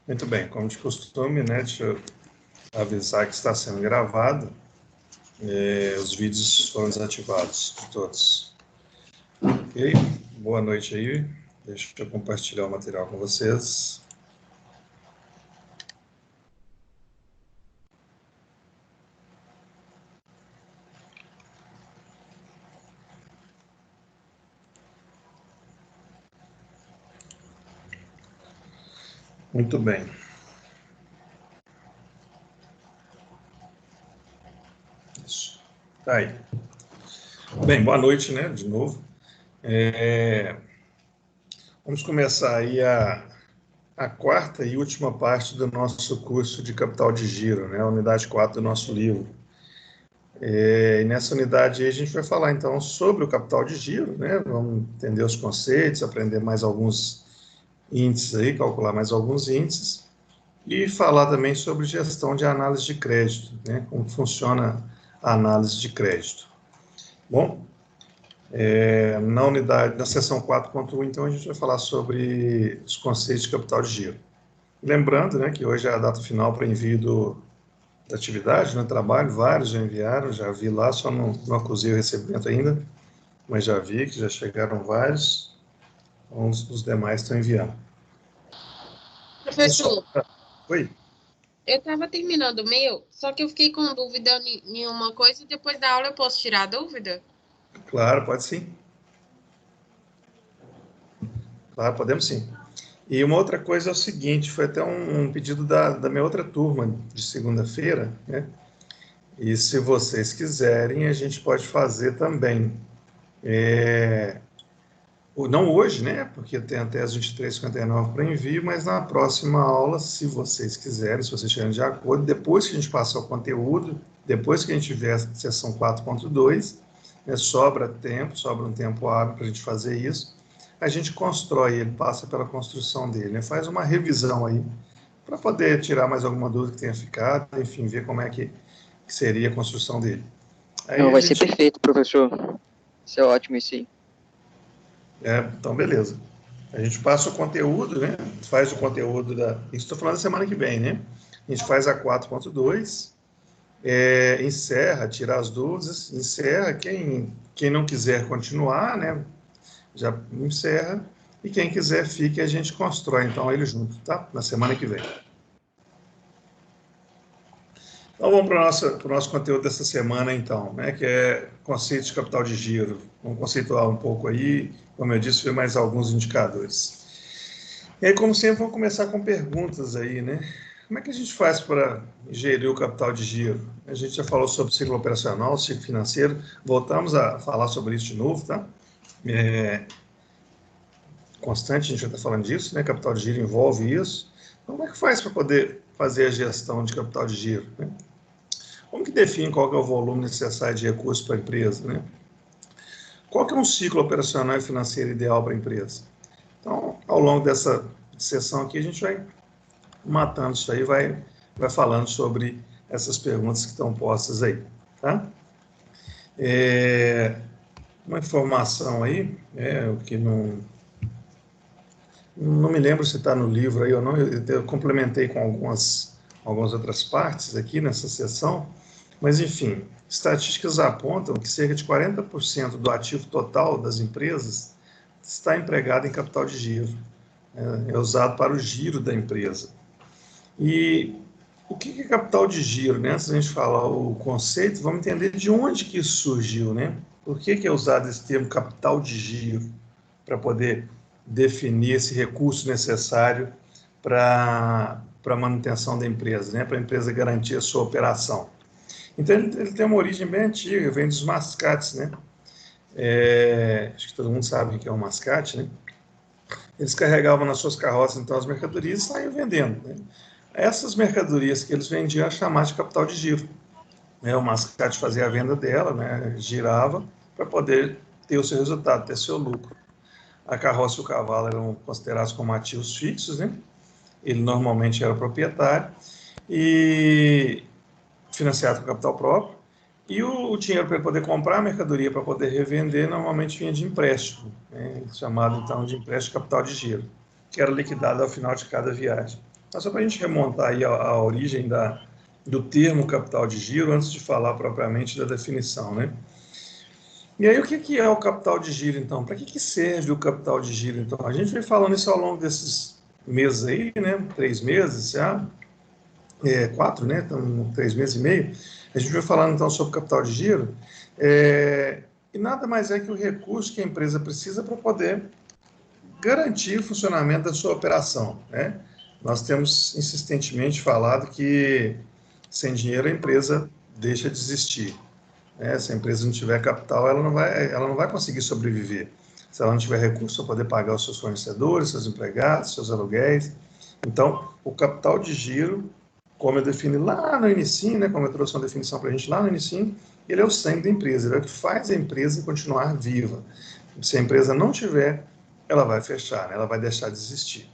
Muito bem, como de costume, né, deixa eu avisar que está sendo gravado. Os vídeos foram desativados de todos. Ok? Boa noite aí. Deixa eu compartilhar o material com vocês. Muito bem. Isso. Tá aí. Bem, boa noite, né, de novo. Vamos começar aí a quarta e última parte do nosso curso de capital de giro, né, a unidade 4 do nosso livro. E nessa unidade aí a gente vai falar então sobre o capital de giro, né? Vamos entender os conceitos, aprender mais alguns índices aí, calcular mais alguns índices e falar também sobre gestão de análise de crédito, né? Como funciona a análise de crédito. Bom, na seção 4.1, então, a gente vai falar sobre os conceitos de capital de giro. Lembrando, né, que hoje é a data final para envio da atividade, no trabalho, vários já enviaram, já vi lá, só não acusei o recebimento ainda, mas já vi que já chegaram vários, então os demais estão enviando. Professor, Oi? eu estava terminando o meu, só que eu fiquei com dúvida em uma coisa e depois da aula eu posso tirar a dúvida? Claro, pode sim. Claro, podemos sim. E uma outra coisa é o seguinte, foi até um pedido da minha outra turma de segunda-feira, né? E se vocês quiserem, a gente pode fazer também. Não hoje, né? Porque tem até as 23h59 para envio, mas na próxima aula, se vocês quiserem, se vocês estiverem de acordo, depois que a gente passar o conteúdo, depois que a gente tiver a sessão 4.2, né, sobra um tempo hábil para a gente fazer isso, a gente constrói, ele passa pela construção dele, né, faz uma revisão aí, para poder tirar mais alguma dúvida que tenha ficado, enfim, ver como é que seria a construção dele. Aí Não, a vai gente... ser perfeito, professor. Isso é ótimo, isso aí. Então, beleza. A gente passa o conteúdo, né? Faz o conteúdo da... Isso estou falando da semana que vem, né? A gente faz a 4.2, encerra, tira as dúvidas, encerra. Quem não quiser continuar, né? Já encerra. E quem quiser fique, a gente constrói, então, ele junto, tá? Na semana que vem. Então, vamos para o nosso conteúdo dessa semana, então, né? Que é conceito de capital de giro. Vamos conceituar um pouco aí, como eu disse, ver mais alguns indicadores. E aí, como sempre, vamos começar com perguntas aí, né? Como é que a gente faz para gerir o capital de giro? A gente já falou sobre ciclo operacional, ciclo financeiro, voltamos a falar sobre isso de novo, tá? Constante, a gente já está falando disso, né? Capital de giro envolve isso. Então, como é que faz para poder fazer a gestão de capital de giro, né? Como que define qual que é o volume necessário de recursos para a empresa, né? Qual que é um ciclo operacional e financeiro ideal para a empresa? Então, ao longo dessa sessão aqui, a gente vai matando isso aí, vai falando sobre essas perguntas que estão postas aí, tá? Uma informação aí, o que não me lembro se está no livro aí ou não, eu complementei com algumas outras partes aqui nessa sessão, mas enfim, estatísticas apontam que cerca de 40% do ativo total das empresas está empregado em capital de giro, é usado para o giro da empresa. E o que é capital de giro, né? Antes da gente falar o conceito, vamos entender de onde que isso surgiu, né? Por que é usado esse termo capital de giro para poder definir esse recurso necessário para a manutenção da empresa, né? Para a empresa garantir a sua operação. Então, ele tem uma origem bem antiga, vem dos mascates, né? Acho que todo mundo sabe o que é um mascate, né? Eles carregavam nas suas carroças, então, as mercadorias e saíam vendendo, né? Essas mercadorias que eles vendiam é chamada de capital de giro. O mascate fazia a venda dela, né, girava para poder ter o seu resultado, ter seu lucro. A carroça e o cavalo eram considerados como ativos fixos, né? Ele normalmente era proprietário e financiado com capital próprio. E o dinheiro para ele poder comprar a mercadoria, para poder revender, normalmente vinha de empréstimo, né, chamado então de empréstimo capital de giro, que era liquidado ao final de cada viagem. Mas só para a gente remontar aí a origem do termo capital de giro, antes de falar propriamente da definição, né? E aí, o que é o capital de giro, então? Para que serve o capital de giro, então? A gente vem falando isso ao longo desses meses aí, né? 3 meses já, 4, né? Então, 3 meses e meio. A gente vem falando, então, sobre capital de giro. E nada mais é que o recurso que a empresa precisa para poder garantir o funcionamento da sua operação, né? Nós temos insistentemente falado que sem dinheiro a empresa deixa de existir, né? Se a empresa não tiver capital, ela não vai conseguir sobreviver. Se ela não tiver recurso para poder pagar os seus fornecedores, seus empregados, seus aluguéis. Então, o capital de giro, como eu defini lá no inicinho, né, como eu trouxe uma definição para a gente lá no inicinho, ele é o sangue da empresa, ele é o que faz a empresa continuar viva. Se a empresa não tiver, ela vai fechar, né? Ela vai deixar de existir.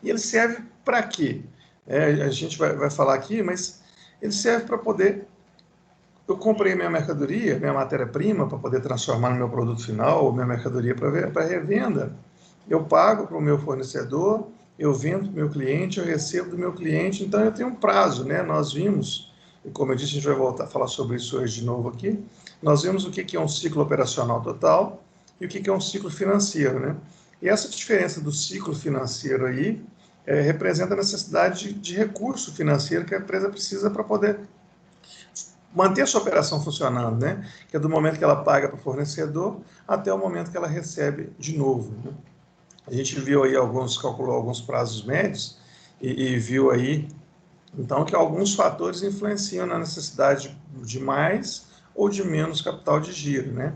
E ele serve para quê? A gente vai falar aqui, mas ele serve para poder... Eu comprei minha mercadoria, minha matéria-prima, para poder transformar no meu produto final, ou minha mercadoria para revenda. Eu pago para o meu fornecedor, eu vendo para o meu cliente, eu recebo do meu cliente, então eu tenho um prazo, né? Nós vimos, e como eu disse, a gente vai voltar a falar sobre isso hoje de novo aqui, nós vimos o que é um ciclo operacional total e o que é um ciclo financeiro, né? E essa diferença do ciclo financeiro aí representa a necessidade de recurso financeiro que a empresa precisa para poder manter a sua operação funcionando, né? Que é do momento que ela paga para o fornecedor até o momento que ela recebe de novo, né? A gente viu aí calculou alguns prazos médios e viu aí, então, que alguns fatores influenciam na necessidade de mais ou de menos capital de giro, né?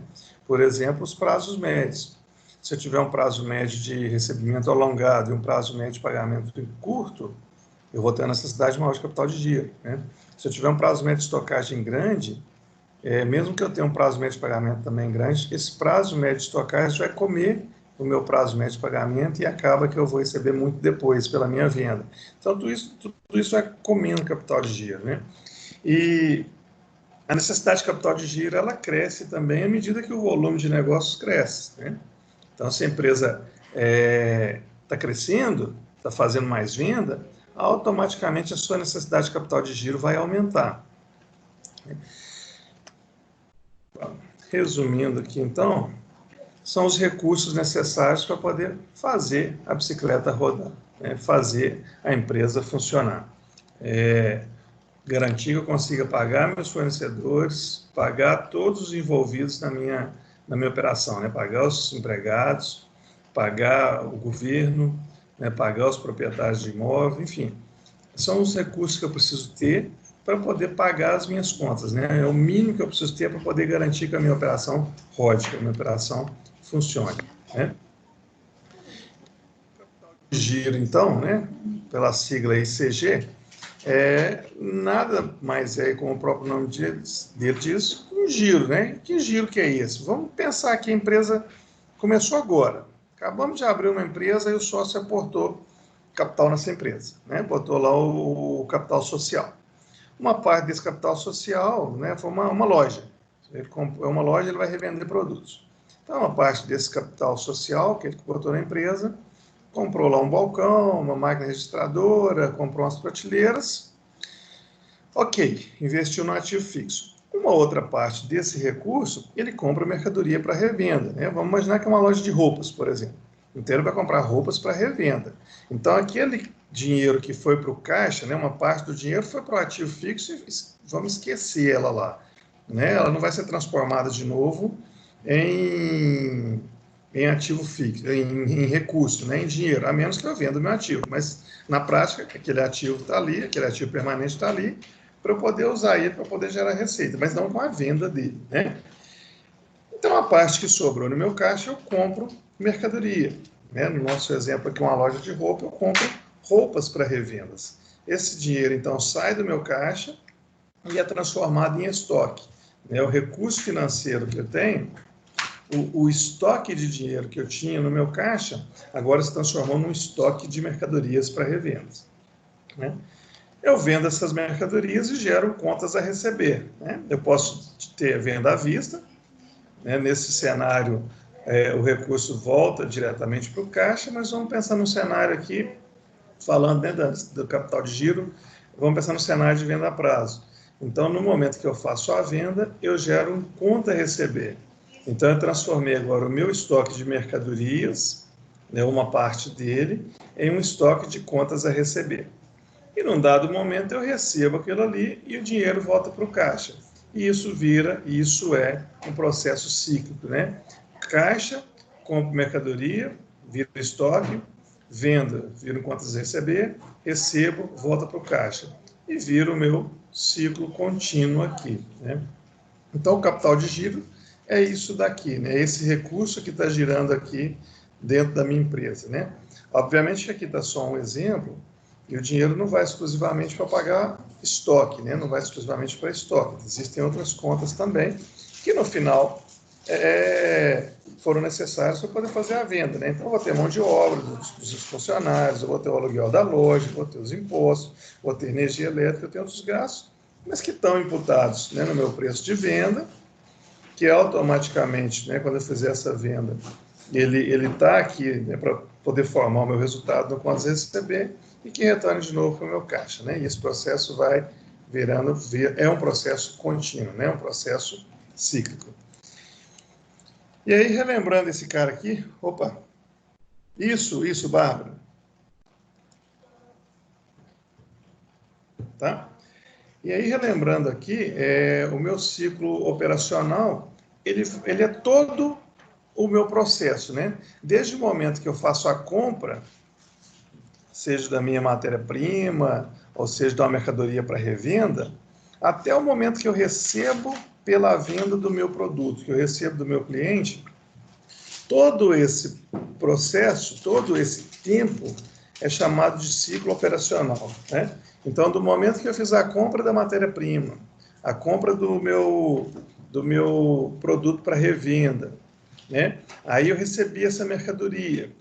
Por exemplo, os prazos médios. Se eu tiver um prazo médio de recebimento alongado e um prazo médio de pagamento curto, eu vou ter a necessidade maior de capital de giro, né? Se eu tiver um prazo médio de estocagem grande, mesmo que eu tenha um prazo médio de pagamento também grande, esse prazo médio de estocagem vai comer o meu prazo médio de pagamento e acaba que eu vou receber muito depois pela minha venda. Então, tudo isso vai comendo capital de giro, né? E a necessidade de capital de giro, ela cresce também à medida que o volume de negócios cresce, né? Então, se a empresa está crescendo, está fazendo mais venda, automaticamente a sua necessidade de capital de giro vai aumentar. Resumindo aqui, então, são os recursos necessários para poder fazer a bicicleta rodar, né? Fazer a empresa funcionar. Garantir que eu consiga pagar meus fornecedores, pagar todos os envolvidos na minha operação, né? Pagar os empregados, pagar o governo, né? Pagar os proprietários de imóvel, enfim. São os recursos que eu preciso ter para poder pagar as minhas contas, né? É o mínimo que eu preciso ter para poder garantir que a minha operação rode, que a minha operação funcione, né? Giro, então, né? Pela sigla ICG, nada mais como o próprio nome dele diz, um giro, né? Que giro que é esse? Vamos pensar que a empresa começou agora. Acabamos de abrir uma empresa e o sócio aportou capital nessa empresa, né? Botou lá o capital social. Uma parte desse capital social, né, foi uma loja. Ele comprou uma loja, ele vai revender produtos. Então, uma parte desse capital social que ele botou na empresa, comprou lá um balcão, uma máquina registradora, comprou umas prateleiras. Ok, investiu no ativo fixo. Uma outra parte desse recurso, ele compra mercadoria para revenda, né? Vamos imaginar que é uma loja de roupas, por exemplo. Então, ele vai comprar roupas para revenda. Então, aquele dinheiro que foi para o caixa, né, uma parte do dinheiro foi para o ativo fixo e vamos esquecer ela lá, né? Ela não vai ser transformada de novo em ativo fixo, em recurso, né, em dinheiro, a menos que eu venda o meu ativo. Mas, na prática, aquele ativo está ali, aquele ativo permanente está ali, para eu poder usar ele, para poder gerar receita, mas não com a venda dele, né? Então, a parte que sobrou no meu caixa, eu compro mercadoria, né? No nosso exemplo aqui, uma loja de roupa, eu compro roupas para revendas. Esse dinheiro, então, sai do meu caixa e é transformado em estoque, né? O recurso financeiro que eu tenho, o estoque de dinheiro que eu tinha no meu caixa, agora se transformou num estoque de mercadorias para revendas, né? Eu vendo essas mercadorias e gero contas a receber, né? Eu posso ter venda à vista, né? Nesse cenário, o recurso volta diretamente para o caixa, mas vamos pensar num cenário aqui falando, né, do capital de giro, vamos pensar no cenário de venda a prazo. Então, no momento que eu faço a venda, eu gero um conta a receber. Então, eu transformei agora o meu estoque de mercadorias, né, uma parte dele, em um estoque de contas a receber. E num dado momento eu recebo aquilo ali e o dinheiro volta para o caixa. E isso é um processo cíclico, né? Caixa, compro mercadoria, vira estoque, venda, vira contas a receber, recebo, volta para o caixa. E vira o meu ciclo contínuo aqui, né? Então, o capital de giro é isso daqui, né? Esse recurso que está girando aqui dentro da minha empresa, né? Obviamente que aqui está só um exemplo, e o dinheiro não vai exclusivamente para pagar estoque, né? Não vai exclusivamente para estoque. Existem outras contas também, que no final foram necessárias para poder fazer a venda, né? Então, eu vou ter mão de obra dos funcionários, eu vou ter o aluguel da loja, vou ter os impostos, vou ter energia elétrica, eu tenho outros gastos, mas que estão imputados, né, no meu preço de venda, que automaticamente, né, quando eu fizer essa venda, ele está aqui, né, para poder formar o meu resultado no contas a receber e que retorne de novo para o meu caixa, né? E esse processo vai virando, é um processo contínuo, né? Um processo cíclico. E aí, relembrando esse cara aqui, opa, isso, Bárbara. Tá? E aí, relembrando aqui, o meu ciclo operacional, ele é todo o meu processo, né? Desde o momento que eu faço a compra, seja da minha matéria-prima, ou seja, de uma mercadoria para revenda, até o momento que eu recebo pela venda do meu produto, que eu recebo do meu cliente, todo esse processo, todo esse tempo é chamado de ciclo operacional, né? Então, do momento que eu fiz a compra da matéria-prima, a compra do meu produto para revenda, né? Aí eu recebi essa mercadoria.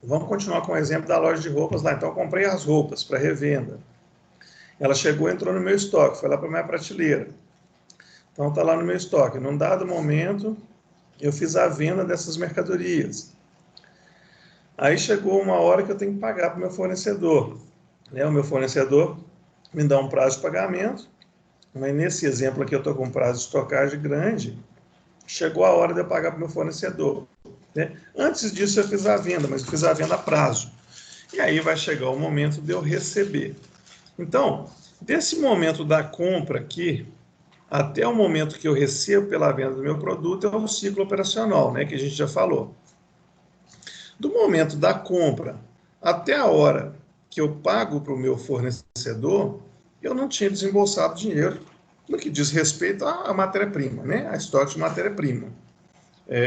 Vamos continuar com o exemplo da loja de roupas lá. Então, eu comprei as roupas para revenda. Ela chegou, entrou no meu estoque, foi lá para a minha prateleira. Então, está lá no meu estoque. Num dado momento, eu fiz a venda dessas mercadorias. Aí chegou uma hora que eu tenho que pagar para o meu fornecedor, né? O meu fornecedor me dá um prazo de pagamento, mas nesse exemplo aqui eu estou com um prazo de estocagem grande, chegou a hora de eu pagar para o meu fornecedor, né? Antes disso eu fiz a venda, mas eu fiz a venda a prazo. E aí vai chegar o momento de eu receber. Então, desse momento da compra aqui, até o momento que eu recebo pela venda do meu produto, é o ciclo operacional, né, que a gente já falou. Do momento da compra até a hora que eu pago para o meu fornecedor, eu não tinha desembolsado dinheiro no que diz respeito à matéria-prima, né? A estoque de matéria-prima,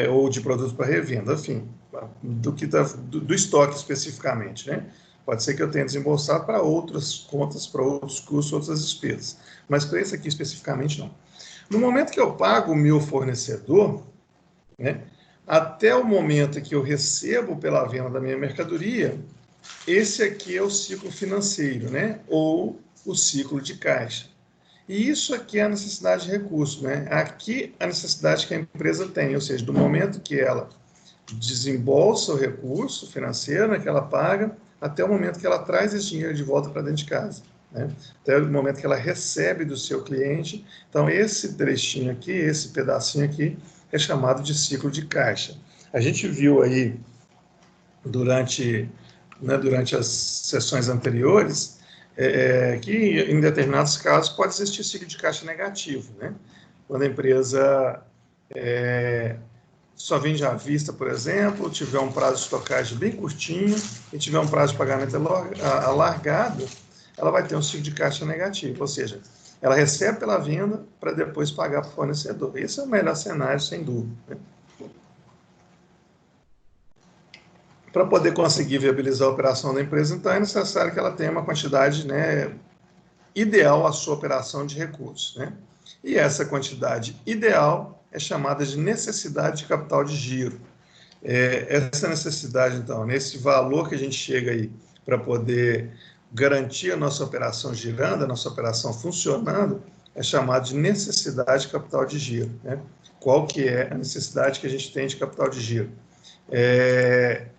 ou de produto para revenda, enfim, do estoque especificamente, né? Pode ser que eu tenha desembolsado para outras contas, para outros custos, outras despesas, mas para esse aqui especificamente não. No momento que eu pago o meu fornecedor, né, até o momento em que eu recebo pela venda da minha mercadoria, esse aqui é o ciclo financeiro, né? Ou o ciclo de caixa. E isso aqui é a necessidade de recurso, né? Aqui a necessidade que a empresa tem, ou seja, do momento que ela desembolsa o recurso financeiro, né, que ela paga, até o momento que ela traz esse dinheiro de volta para dentro de casa, né? Até o momento que ela recebe do seu cliente. Então, esse trechinho aqui, esse pedacinho aqui, é chamado de ciclo de caixa. A gente viu aí, durante as sessões anteriores, que em determinados casos pode existir ciclo de caixa negativo, né? Quando a empresa só vende à vista, por exemplo, tiver um prazo de estocagem bem curtinho e tiver um prazo de pagamento alargado, ela vai ter um ciclo de caixa negativo, ou seja, ela recebe pela venda para depois pagar para o fornecedor. Esse é o melhor cenário, sem dúvida, né? Para poder conseguir viabilizar a operação da empresa, então é necessário que ela tenha uma quantidade, né, ideal à sua operação de recursos, né? E essa quantidade ideal é chamada de necessidade de capital de giro. Essa necessidade, então, nesse valor que a gente chega aí para poder garantir a nossa operação girando, a nossa operação funcionando, é chamado de necessidade de capital de giro, né? Qual que é a necessidade que a gente tem de capital de giro?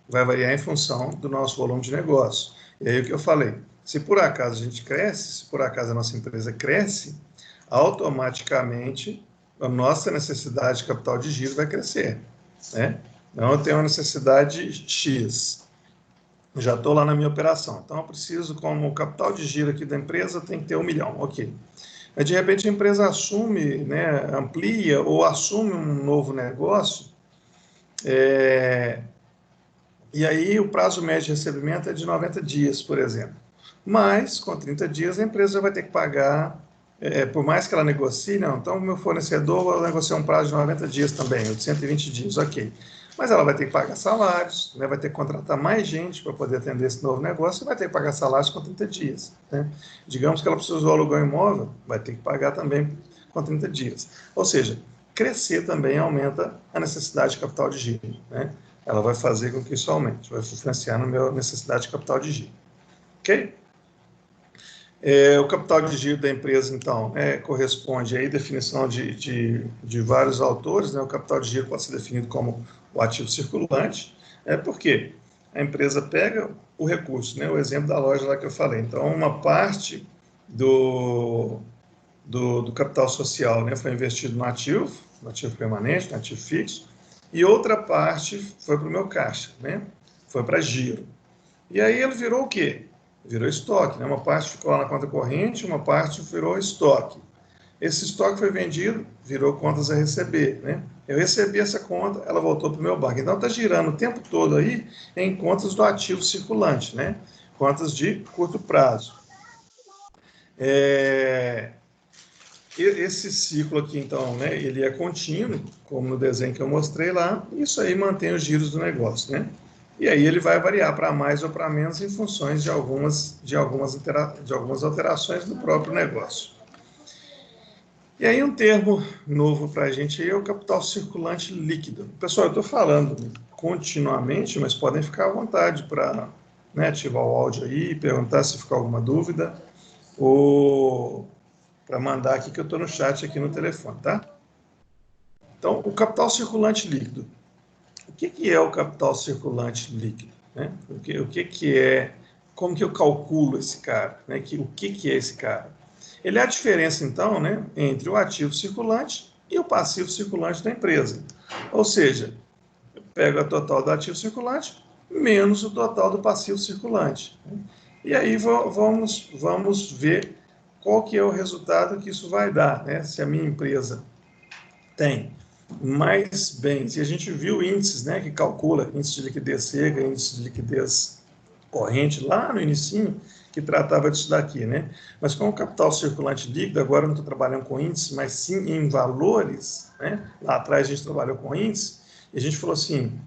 Vai variar em função do nosso volume de negócio. E aí o que eu falei, se por acaso a gente cresce, se por acaso a nossa empresa cresce, automaticamente a nossa necessidade de capital de giro vai crescer, né? Então, eu tenho uma necessidade X, já estou lá na minha operação, então eu preciso, como o capital de giro aqui da empresa tem que ter 1 milhão, ok. Mas, de repente, a empresa assume, né, amplia ou assume um novo negócio, e aí o prazo médio de recebimento é de 90 dias, por exemplo. Mas, com 30 dias, a empresa vai ter que pagar, por mais que ela negocie, não, então o meu fornecedor vai negociar um prazo de 90 dias também, ou de 120 dias, ok. Mas ela vai ter que pagar salários, né, vai ter que contratar mais gente para poder atender esse novo negócio e vai ter que pagar salários com 30 dias. Né? Digamos que ela precisou alugar um imóvel, vai ter que pagar também com 30 dias. Ou seja, crescer também aumenta a necessidade de capital de giro. Né? Ela vai fazer com que isso aumente, vai influenciar na minha necessidade de capital de giro. Ok? O capital de giro da empresa, então, corresponde aí à definição de vários autores, né? O capital de giro pode ser definido como o ativo circulante, porque a empresa pega o recurso, né? O exemplo da loja lá que eu falei. Então, uma parte do capital social, né, foi investido no ativo permanente, no ativo fixo, e outra parte foi para o meu caixa, né? Foi para giro. E aí ele virou o quê? Virou estoque, né? Uma parte ficou lá na conta corrente, uma parte virou estoque. Esse estoque foi vendido, virou contas a receber, né? Eu recebi essa conta, ela voltou para o meu banco. Então está girando o tempo todo aí em contas do ativo circulante, né? Contas de curto prazo. Esse ciclo aqui, então, né, ele é contínuo, como no desenho que eu mostrei lá, e isso aí mantém os giros do negócio, né? E aí ele vai variar para mais ou para menos em funções de algumas alterações do próprio negócio. E aí um termo novo para a gente é o capital circulante líquido. Pessoal, eu estou falando continuamente, mas podem ficar à vontade para, né, ativar o áudio aí, perguntar se ficar alguma dúvida, ou para mandar aqui que eu estou no chat aqui no telefone, tá? Então, o capital circulante líquido. O que é o capital circulante líquido? Né? O que é, como que eu calculo esse cara? Né? O que é esse cara? Ele é a diferença, então, né, entre o ativo circulante e o passivo circulante da empresa. Ou seja, eu pego a total do ativo circulante menos o total do passivo circulante. E aí vamos ver qual que é o resultado que isso vai dar, né? Se a minha empresa tem mais bens, e a gente viu índices, né, que calcula índice de liquidez seca, índice de liquidez corrente, lá no inicinho, que tratava disso daqui, né? Mas com o capital circulante líquido, agora eu não estou trabalhando com índices, mas sim em valores, né? Lá atrás a gente trabalhou com índices, e a gente falou assim,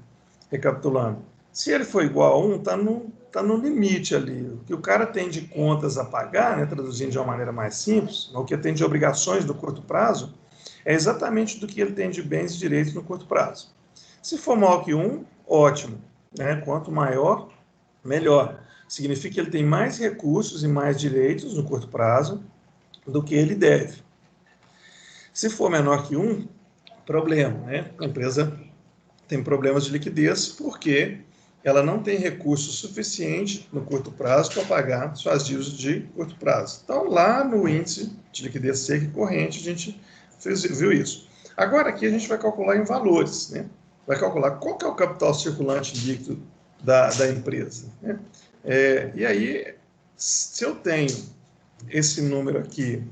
recapitulando, se ele for igual a 1, está no limite ali. O que o cara tem de contas a pagar, né, traduzindo de uma maneira mais simples, o que tem de obrigações do curto prazo, é exatamente do que ele tem de bens e direitos no curto prazo. Se for maior que 1, ótimo. Né? Quanto maior, melhor. Significa que ele tem mais recursos e mais direitos no curto prazo do que ele deve. Se for menor que 1, problema. Né? A empresa tem problemas de liquidez porque ela não tem recurso suficiente no curto prazo para pagar suas dívidas de curto prazo. Então, lá no índice de liquidez seca e corrente, a gente viu isso. Agora, aqui a gente vai calcular em valores, né? Vai calcular qual que é o capital circulante líquido da empresa. Né? E aí, se eu tenho esse número aqui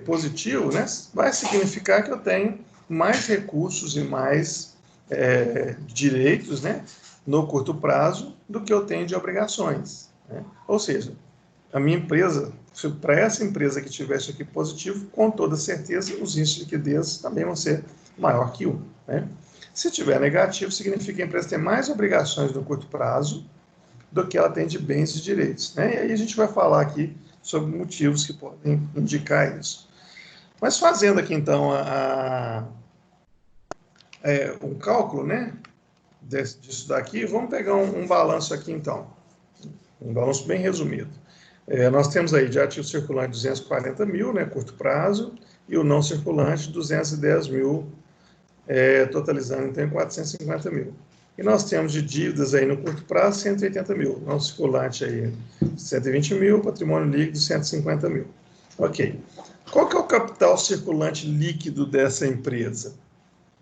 positivo, né, vai significar que eu tenho mais recursos e mais direitos, né, no curto prazo do que eu tenho de obrigações. Né? Ou seja, a minha empresa, para essa empresa que tivesse aqui positivo, com toda certeza, os índices de liquidez também vão ser maior que 1. Né? Se tiver negativo, significa que a empresa tem mais obrigações no curto prazo do que ela tem de bens e direitos. Né? E aí a gente vai falar aqui sobre motivos que podem indicar isso. Mas fazendo aqui, então, um cálculo, né, disso daqui, vamos pegar um balanço aqui, então. Um balanço bem resumido. Nós temos aí de ativo circulante 240 mil, né, curto prazo, e o não circulante 210 mil, totalizando então 450 mil. E nós temos de dívidas aí no curto prazo 180 mil, não circulante aí 120 mil, patrimônio líquido 150 mil. Ok. Qual que é o capital circulante líquido dessa empresa?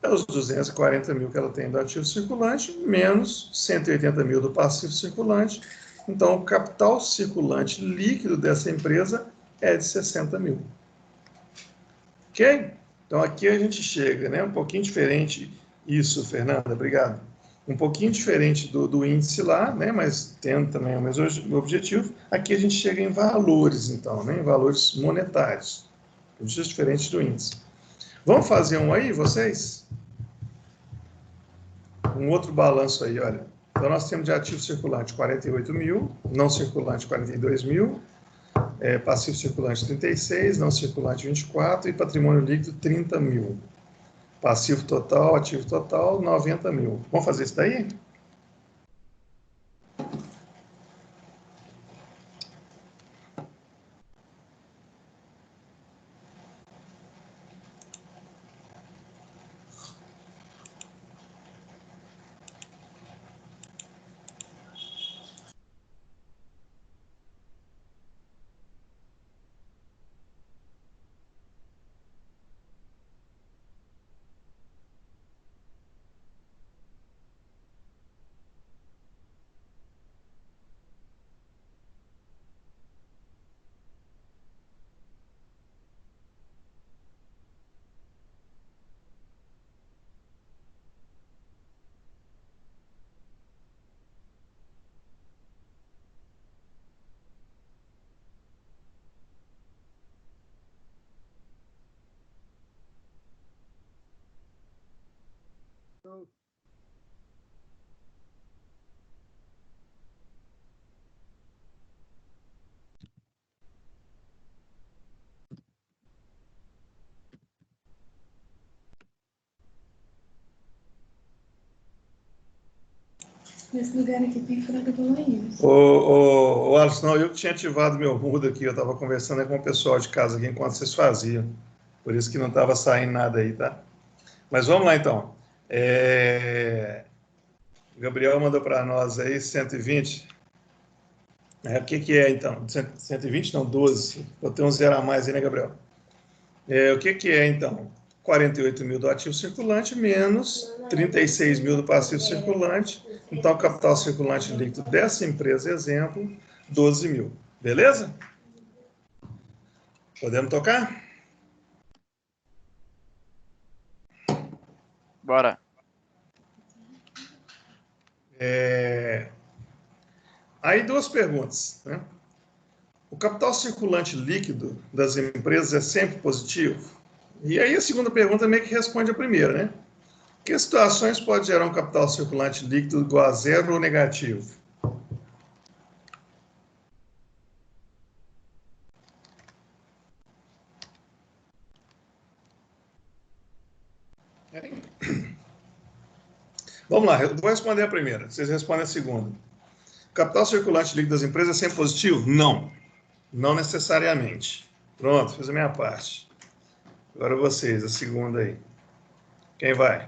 É os 240 mil que ela tem do ativo circulante, menos 180 mil do passivo circulante. Então, o capital circulante líquido dessa empresa é de 60 mil. Ok? Então, aqui a gente chega, né? Um pouquinho diferente isso, Fernanda, obrigado. Um pouquinho diferente do índice lá, né? Mas tendo também o mesmo objetivo. Aqui a gente chega em valores, então, né? Em valores monetários. Justo diferente do índice. Vamos fazer um aí, vocês? Um outro balanço aí, olha. Então, nós temos de ativo circulante 48 mil, não circulante 42 mil, passivo circulante 36, não circulante 24 e patrimônio líquido 30 mil. Passivo total, ativo total 90 mil. Vamos fazer isso daí? Nesse lugar aqui tem frango do Laís. Ô, Alisson, eu que tinha ativado meu mudo aqui, eu estava conversando com o pessoal de casa aqui enquanto vocês faziam. Por isso que não estava saindo nada aí, tá? Mas vamos lá, então. O Gabriel mandou para nós aí 120. O que é, então? 120, não, 12. Vou ter um zero a mais aí, né, Gabriel? O que é, então? 48 mil do ativo circulante menos 36 mil do passivo circulante. Então, o capital circulante líquido dessa empresa, exemplo, 12 mil. Beleza? Podemos tocar? Bora. Aí, duas perguntas, né? O capital circulante líquido das empresas é sempre positivo? E aí, a segunda pergunta meio que responde a primeira, né? Que situações pode gerar um capital circulante líquido igual a zero ou negativo? Vamos lá, eu vou responder a primeira, vocês respondem a segunda. O capital circulante líquido das empresas é sempre positivo? Não, não necessariamente. Pronto, fiz a minha parte. Agora vocês, a segunda aí. Quem vai?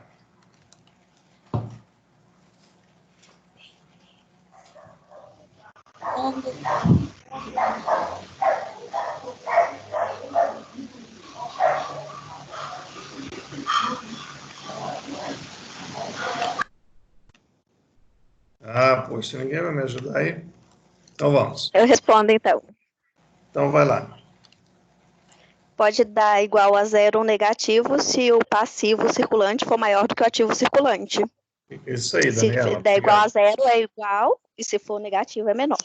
Ah, poxa, ninguém vai me ajudar aí? Então vamos. Eu respondo, então. Então vai lá. Pode dar igual a zero ou negativo se o passivo circulante for maior do que o ativo circulante. Isso aí, Se Daniela. der igual a zero, é igual, e se for negativo, é menor.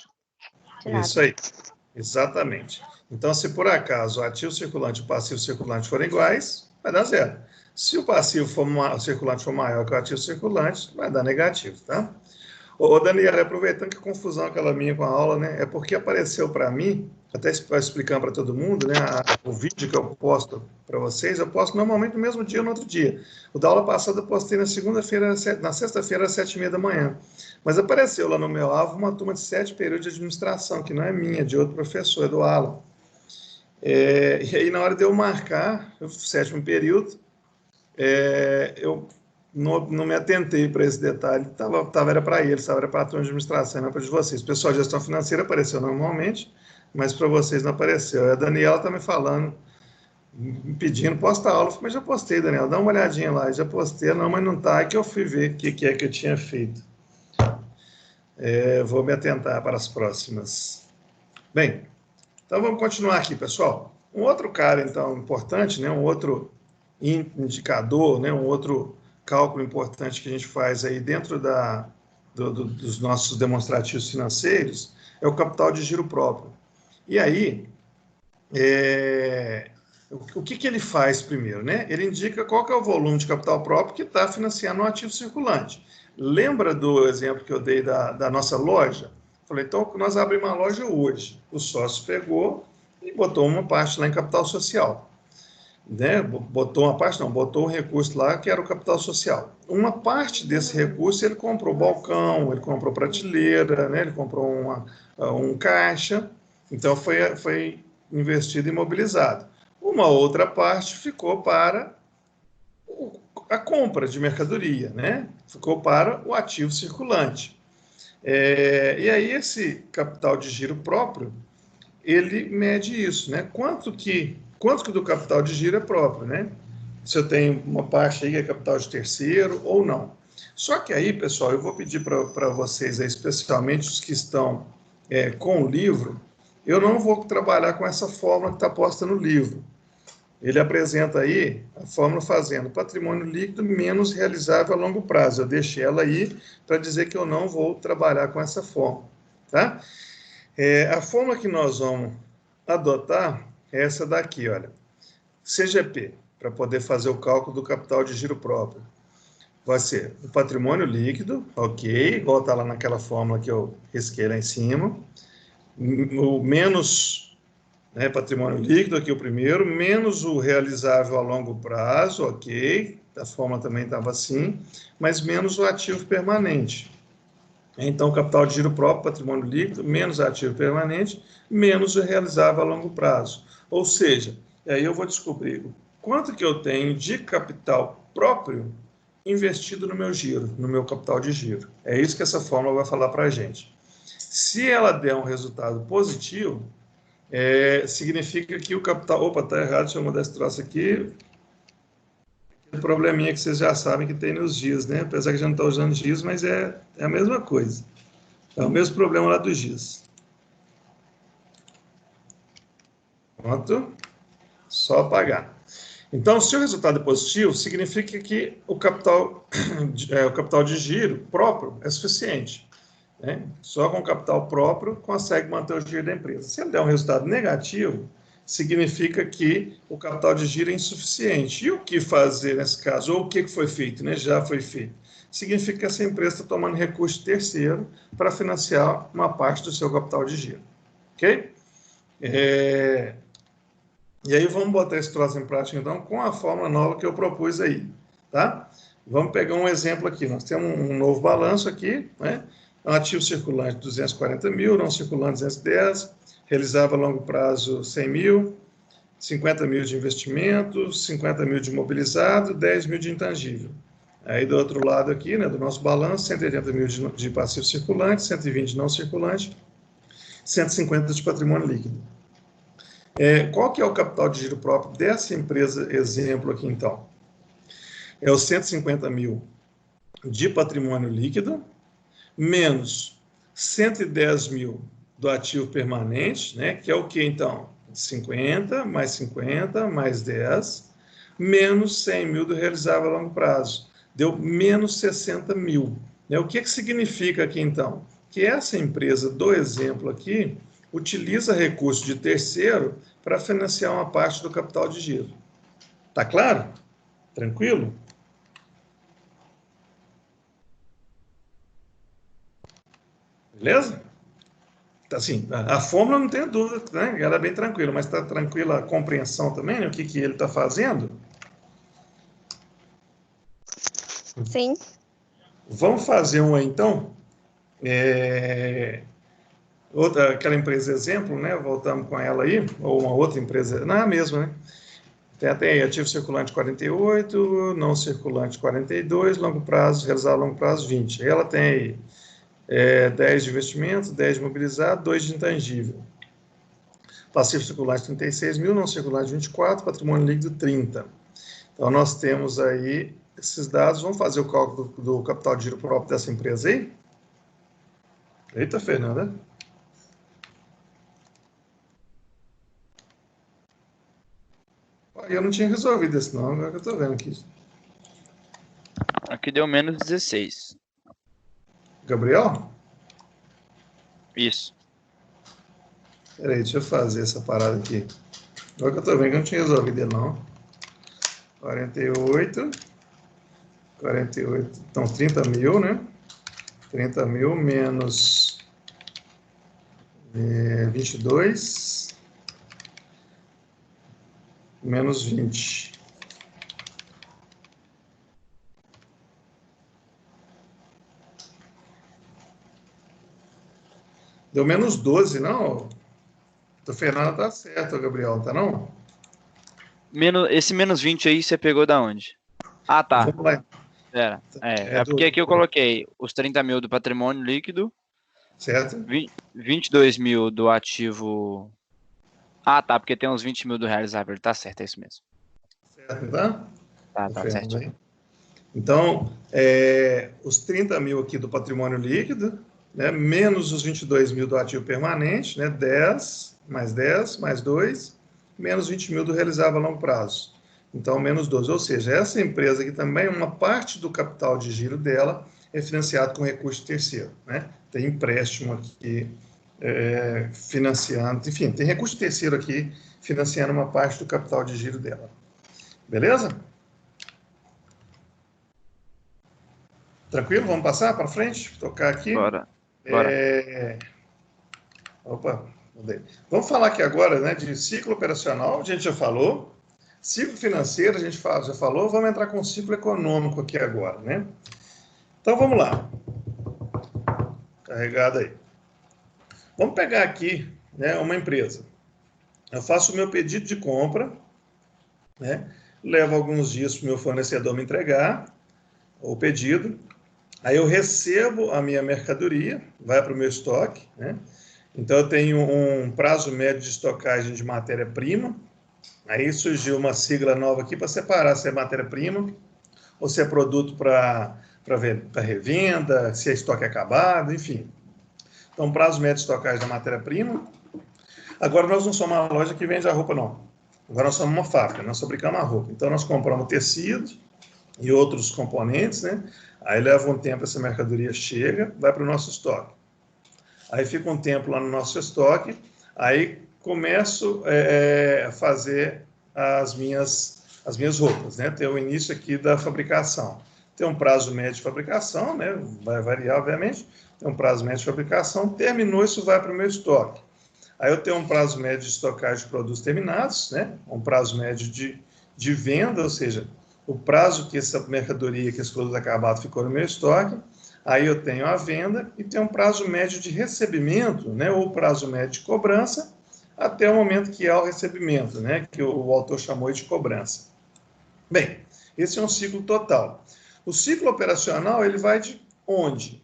Isso aí, exatamente. Então, se por acaso o ativo circulante e o passivo circulante forem iguais, vai dar zero. Se o passivo circulante for maior que o ativo circulante, vai dar negativo, tá? Ô, Daniela, aproveitando que a confusão aquela minha com a aula, né? É porque apareceu para mim, até explicando para todo mundo, né? O vídeo que eu posto para vocês, eu posto normalmente no mesmo dia ou no outro dia. O da aula passada eu postei na segunda-feira, na sexta-feira, às 7h30 da manhã. Mas apareceu lá no meu alvo uma turma de 7 períodos de administração, que não é minha, é de outro professor, é do Alan. E aí, na hora de eu marcar o 7º período, eu não me atentei para esse detalhe, era para eles, era para a turma de administração, não para de vocês. O pessoal de gestão financeira apareceu normalmente, mas para vocês não apareceu. A Daniela está me falando, me pedindo, posta a aula. Mas já postei, Daniela, dá uma olhadinha lá. Já postei, não, mas não está. É que eu fui ver o que é que eu tinha feito. Vou me atentar para as próximas. Bem, então vamos continuar aqui, pessoal. Um outro cara, então, importante, né, um outro indicador, né, um outro cálculo importante que a gente faz aí dentro dos nossos demonstrativos financeiros é o capital de giro próprio. E aí, o que ele faz primeiro, né? Ele indica qual que é o volume de capital próprio que está financiando um ativo circulante. Lembra do exemplo que eu dei da nossa loja? Falei, então, nós abrimos uma loja hoje. O sócio pegou e botou uma parte lá em capital social. Né? Botou um recurso lá que era o capital social. Uma parte desse recurso ele comprou balcão, ele comprou prateleira, né? Ele comprou um caixa, então foi investido e imobilizado. Uma outra parte ficou para a compra de mercadoria, né? Ficou para o ativo circulante. E aí esse capital de giro próprio, ele mede isso, né? Quanto que do capital de giro é próprio, né? Se eu tenho uma parte aí que é capital de terceiro ou não. Só que aí, pessoal, eu vou pedir para vocês, aí, especialmente os que estão com o livro, eu não vou trabalhar com essa fórmula que está posta no livro. Ele apresenta aí a fórmula fazendo patrimônio líquido menos realizável a longo prazo. Eu deixei ela aí para dizer que eu não vou trabalhar com essa fórmula, tá? A fórmula que nós vamos adotar é essa daqui, olha. CGP, para poder fazer o cálculo do capital de giro próprio. Vai ser o patrimônio líquido, ok, igual está lá naquela fórmula que eu risquei lá em cima. O menos patrimônio líquido, aqui o primeiro, menos o realizável a longo prazo, ok, a fórmula também estava assim, mas menos o ativo permanente. Então, capital de giro próprio, patrimônio líquido, menos ativo permanente, menos o realizável a longo prazo. Ou seja, aí eu vou descobrir quanto que eu tenho de capital próprio investido no meu giro, no meu capital de giro. É isso que essa fórmula vai falar para a gente. Se ela der um resultado positivo, significa que o capital... Opa, está errado, deixa eu mudar esse troço aqui. O probleminha que vocês já sabem que tem nos GIS, né? Apesar que a gente não está usando GIS, mas é a mesma coisa. É o mesmo problema lá do GIS. Pronto. Só apagar. Então, se o resultado é positivo, significa que o capital de giro próprio é suficiente. Né? Só com capital próprio consegue manter o giro da empresa. Se ele der um resultado negativo, significa que o capital de giro é insuficiente. E o que fazer nesse caso? Ou o que foi feito? Né? Já foi feito. Significa que essa empresa está tomando recurso terceiro para financiar uma parte do seu capital de giro. Ok? E aí vamos botar esse troço em prática, então, com a fórmula nova que eu propus aí. Tá? Vamos pegar um exemplo aqui. Nós temos um novo balanço aqui, né? Um ativo circulante 240 mil, não circulante 210, realizável a longo prazo 100 mil, 50 mil de investimento, 50 mil de imobilizado, 10 mil de intangível. Aí do outro lado aqui, né, do nosso balanço, 180 mil de passivo circulante, 120 de não circulante, 150 de patrimônio líquido. Qual que é o capital de giro próprio dessa empresa exemplo aqui, então? É os 150 mil de patrimônio líquido, menos 110 mil do ativo permanente, né, que é o que, então? 50, mais 50, mais 10, menos 100 mil do realizável a longo prazo. Deu menos 60 mil. Né? O que significa aqui, então? Que essa empresa, do exemplo aqui, utiliza recurso de terceiro para financiar uma parte do capital de giro. Tá claro? Tranquilo? Beleza? Assim, a fórmula não tem dúvida, né? Ela é bem tranquila, mas está tranquila a compreensão também, né? O que ele está fazendo? Sim. Vamos fazer uma, então? Aquela empresa exemplo, né? Voltamos com ela aí, ou uma outra empresa, não é a mesma, né? Tem aí ativo circulante 48, não circulante 42, longo prazo, realizado a longo prazo 20. Aí ela tem aí 10 de investimento, 10 de mobilizado, 2 de intangível. Passivo circulante 36 mil, não circulante 24, patrimônio líquido 30. Então, nós temos aí esses dados. Vamos fazer o cálculo do capital de giro próprio dessa empresa aí? Eita, Fernanda. Eu não tinha resolvido isso, não. Agora que eu estou vendo aqui. Aqui deu menos 16. Gabriel? Isso. Peraí, deixa eu fazer essa parada aqui. Agora que eu estou vendo que eu não tinha resolvido ele, não. 48. Então, 30 mil, né? 30 mil menos 22 menos 20. Deu menos 12, não? O Fernando tá certo, Gabriel, tá não? Esse menos 20 aí você pegou da onde? Ah, tá. Vamos lá. Pera. É porque aqui eu coloquei os 30 mil do patrimônio líquido. Certo? 22 mil do ativo. Ah, tá, porque tem uns 20 mil do realizável. Tá certo, é isso mesmo. Certo, tá? Tá certo. Então, os 30 mil aqui do patrimônio líquido, né, menos os 22 mil do ativo permanente, né, 10, mais 2, menos 20 mil do realizável a longo prazo. Então, menos 12. Ou seja, essa empresa aqui também, uma parte do capital de giro dela é financiado com recurso terceiro, né? Tem empréstimo aqui financiando, enfim, tem recurso terceiro aqui financiando uma parte do capital de giro dela. Beleza? Tranquilo? Vamos passar para frente? Tocar aqui? Bora. Opa, mudei. Vamos falar aqui agora, né, de ciclo operacional, a gente já falou. Ciclo financeiro, a gente já falou. Vamos entrar com o ciclo econômico aqui agora, né? Então, vamos lá. Carregado aí. Vamos pegar aqui, né, uma empresa. Eu faço o meu pedido de compra, né? Levo alguns dias para o meu fornecedor me entregar o pedido. Aí eu recebo a minha mercadoria, vai para o meu estoque, né? Então, eu tenho um prazo médio de estocagem de matéria-prima. Aí surgiu uma sigla nova aqui para separar se é matéria-prima ou se é produto para revenda, se é estoque acabado, enfim. Então, prazo médio de estocagem da matéria-prima. Agora, nós não somos uma loja que vende a roupa, não. Agora, nós somos uma fábrica, nós fabricamos a roupa. Então, nós compramos tecido e outros componentes, né? Aí leva um tempo, essa mercadoria chega, vai para o nosso estoque. Aí fica um tempo lá no nosso estoque, aí começo a fazer as minhas roupas, né? Tem o início aqui da fabricação. Tem um prazo médio de fabricação, né? Vai variar, obviamente. Tem um prazo médio de fabricação. Terminou, isso vai para o meu estoque. Aí eu tenho um prazo médio de estocagem de produtos terminados, né? Um prazo médio de venda, ou seja, o prazo que essa mercadoria, que esse produto acabado ficou no meu estoque. Aí eu tenho a venda e tenho um prazo médio de recebimento, né? Ou prazo médio de cobrança, até o momento que há o recebimento, né? Que o autor chamou de cobrança. Bem, esse é um ciclo total. O ciclo operacional, ele vai de onde?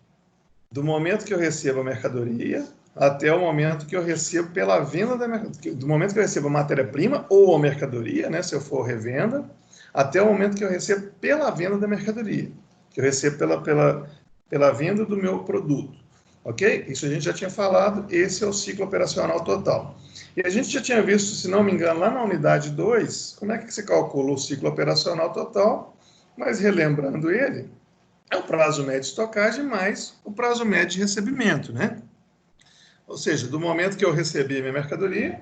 Do momento que eu recebo a mercadoria até o momento que eu recebo pela venda da mercadoria, do momento que eu recebo a matéria-prima ou a mercadoria, né, se eu for revenda, até o momento que eu recebo pela venda da mercadoria, que eu recebo pela venda do meu produto. Ok? Isso a gente já tinha falado, esse é o ciclo operacional total. E a gente já tinha visto, se não me engano, lá na unidade 2, como é que se calcula o ciclo operacional total, mas relembrando ele, é o prazo médio de estocagem mais o prazo médio de recebimento, né? Ou seja, do momento que eu recebi minha mercadoria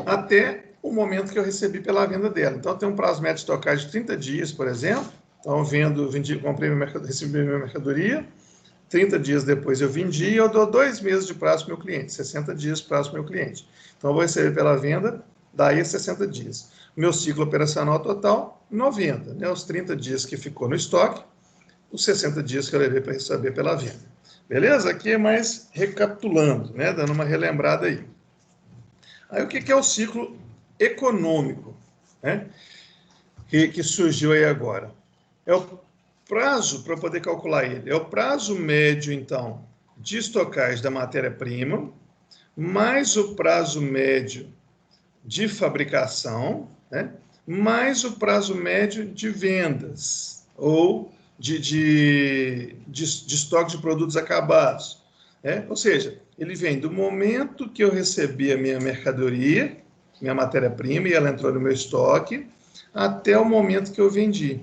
até o momento que eu recebi pela venda dela. Então, tem um prazo médio de estocagem de 30 dias, por exemplo. Então, comprei recebi minha mercadoria, 30 dias depois eu vendi e eu dou 2 meses de prazo para o meu cliente, 60 dias de prazo para o meu cliente. Então, eu vou receber pela venda, daí 60 dias. Meu ciclo operacional total, 90. Né? Os 30 dias que ficou no estoque, os 60 dias que eu levei para receber pela venda. Beleza? Aqui é mais recapitulando, né? Dando uma relembrada aí. Aí, o que é o ciclo econômico, né, que surgiu aí agora. É o prazo, para poder calcular ele, é o prazo médio, então, de estocagem da matéria-prima, mais o prazo médio de fabricação, né, mais o prazo médio de vendas, ou de estoque de produtos acabados. Né? Ou seja, ele vem do momento que eu recebi a minha mercadoria, minha matéria-prima, e ela entrou no meu estoque, até o momento que eu vendi.